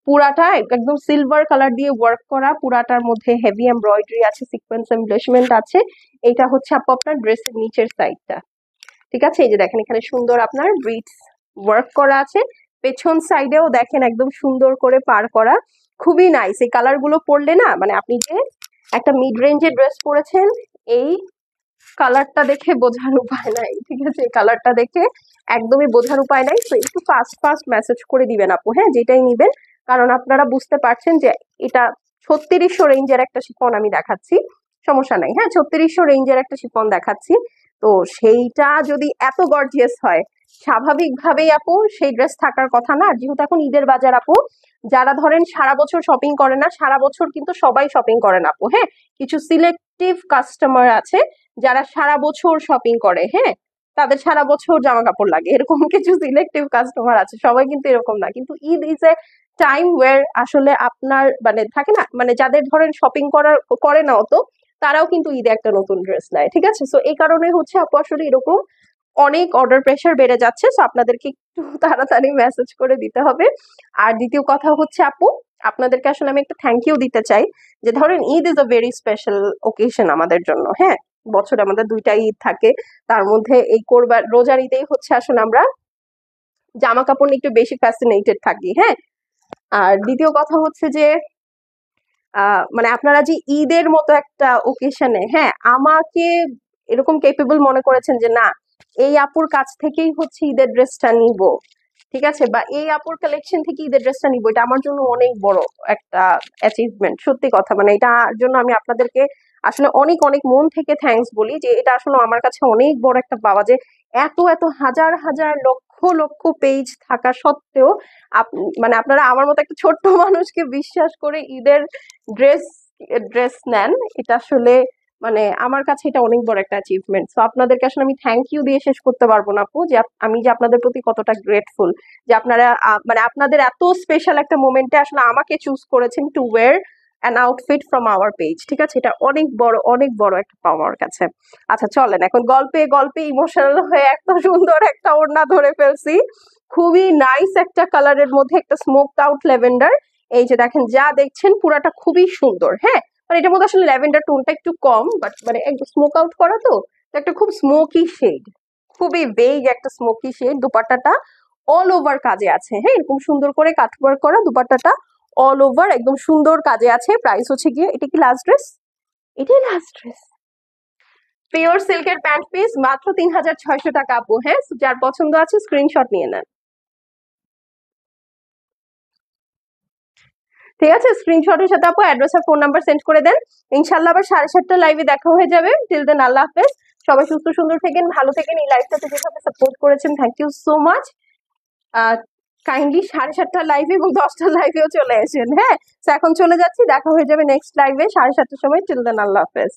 পুরাটা একদম সিলভার কালার দিয়ে ওয়ার্ক করা, পুরাটার মধ্যে হেভি এমব্রয়ডারি আছে, সিকোয়েন্স এমব্লিশমেন্ট আছে। এটা হচ্ছে আপু আপনার ড্রেসের নিচের সাইডটা। ঠিক আছে, এই যে দেখেন, এখানে সুন্দর আপনার ব্রিডস ওয়ার্ক করা আছে। পেছন সাইডেও দেখেন একদম সুন্দর করে পার করা, খুবই নাইস। এই কালার গুলো পরলে না, মানে আপনি যে একটা মিড রেঞ্জের ড্রেস পরেছেন, এই কালারটা দেখে বোঝার উপায় নাই। ঠিক আছে, এই কালারটা দেখে একদমই বোঝার উপায় নাই। তো একটু ফাস্ট ফাস্ট মেসেজ করে দিবেন আপু, হ্যাঁ, যেটাই নিবেন। কারণ আপনারা বুঝতে পারছেন যে এটা 3600 রেঞ্জের একটা শিফন আমি দেখাচ্ছি, সমস্যা নাই। হ্যাঁ, 3600 রেঞ্জের একটা শিফন দেখাচ্ছি। তো সেইটা যদি এত গর্জিয়াস হয়, স্বাভাবিকভাবেই আপু সেই ড্রেস থাকার কথা না। যেহেতু এখন ঈদের বাজার আপু, যারা ধরেন সারা বছর শপিং করে না, সারা বছর কিন্তু সবাই শপিং করেন আপু। হ্যাঁ, কিছু সিলেক্টিভ কাস্টমার আছে যারা সারা বছর শপিং করে। হ্যাঁ, তাদের সারা বছর জামা কাপড় লাগে, এরকম কিছু সিলেক্টিভ কাস্টমার আছে, সবাই কিন্তু এরকম না। কিন্তু Eid is a time where আসলে আপনার মানে থাকে না, মানে যাদের ধরেন শপিং করে না অত, তারাও কিন্তু ঈদে একটা নতুন ড্রেস নেয়। ঠিক আছে, তো এই কারণে হচ্ছে আপু আসলে এরকম অনেক অর্ডার প্রেশার বেড়ে যাচ্ছে। সো আপনাদেরকে একটু তাড়াতাড়ি মেসেজ করে দিতে হবে। আর দ্বিতীয় কথা হচ্ছে আপু, আপনাদেরকে আসলে আমি একটা থ্যাংক ইউ দিতে চাই, যে ধরেন Eid is a very special occasion আমাদের জন্য। হ্যাঁ, বছরে আমাদের দুইটা ঈদ থাকে, তার মধ্যে এই কোরবান রোজার ঈদেই হচ্ছে আসলে আমরা জামা কাপড় নিয়ে একটু বেশি ফ্যাসিনেটেড থাকি। হ্যাঁ, আর দ্বিতীয় কথা হচ্ছে যে মানে আপনারা যে ঈদের মতো একটা ওকেশনে, হ্যাঁ, আমাকে এরকম কেপেবল মনে করেছেন যে না, এই আপুর কাছ থেকেই হচ্ছে ঈদের ড্রেসটা নিব, ঠিক আছে, বা এই আপুর কালেকশন থেকে ঈদের ড্রেসটা নিব, এটা আমার জন্য অনেক বড় একটা অ্যাচিভমেন্ট। সত্যি কথা, মানে এটার জন্য আমি আপনাদেরকে আসলে অনেক অনেক মন থেকে থ্যাঙ্কস বলি, যে এটা আসলে আমার কাছে অনেক বড় একটা পাওয়া, যে এত এত হাজার হাজার লক্ষ লক্ষ পেজ থাকা সত্ত্বেও মানে আপনারা আমার মতো একটা ছোট্ট মানুষকে বিশ্বাস করে ঈদের ড্রেস ড্রেস নেন। এটা আসলে মানে আমার কাছে এটা অনেক বড় একটা অ্যাচিভমেন্ট। তো আপনাদেরকে আসলে আমি থ্যাংক ইউ দিয়ে শেষ করতে পারবো না আপু, যে আমি যে আপনাদের প্রতি কতটা গ্রেটফুল, যে আপনারা মানে আপনাদের এত স্পেশাল একটা মোমেন্টে আসলে আমাকে চুজ করেছেন two wire an outfit from our page. ঠিক আছে, এটা অনেক বড় একটা পাওয়া আমার কাছে। আচ্ছা চলেন, এখন গল্পে গল্পে ইমোশনাল হয়ে এত সুন্দর একটা ওড়না ধরে ফেলছি, খুবই নাইস একটা কালারের মধ্যে একটা স্মোকড আউট ল্যাভেন্ডার। এই যে দেখেন, যা দেখছেন পুরাটা খুবই সুন্দর। হ্যাঁ, মানে এটার মধ্যে আসলে ল্যাভেন্ডার টোনটা একটু কম, বাট মানে একদম স্মোক আউট করা তো একটা খুব স্মোকি শেড, খুবই বেগ একটা স্মোকি শেড। দুপাট্টাটা অল ওভার কাজে আছে, হ্যাঁ, এরকম সুন্দর করে কাটওয়ার্ক করা দুপাট্টাটা অল ওভার একদম সুন্দর কাজে আছে। প্রাইস হচ্ছে গিয়ে, এটা কি লাস্ট ড্রেস? এটাই লাস্ট ড্রেস। পিওর সিল্কের প্যান্ট পিস মাত্র 3600 টাকা আপু। হ্যাঁ, যার পছন্দ আছে স্ক্রিনশট নিয়ে নেন। ঠিক আছে, স্ক্রিনশটের সাথে আপু অ্যাড্রেস আর ফোন নাম্বার সেন্ড করে দেন। ইনশাল্লাহ আবার 7:30 লাইভে দেখা হয়ে যাবে। টিল দেন আল্লাহ হাফেজ। সবাই সুস্থ সুন্দর থাকেন, ভালো থাকেন। এই লাইভটাতে যেভাবে সাপোর্ট করেছেন thank you so much. Kindly 7:30 লাইভে এবং 10টার লাইভেও চলে আসেন। হ্যাঁ, তো এখন চলে যাচ্ছি, দেখা হয়ে যাবে নেক্সট লাইভে 7:30 সময়। টিল দেন আল্লাহ হাফেজ।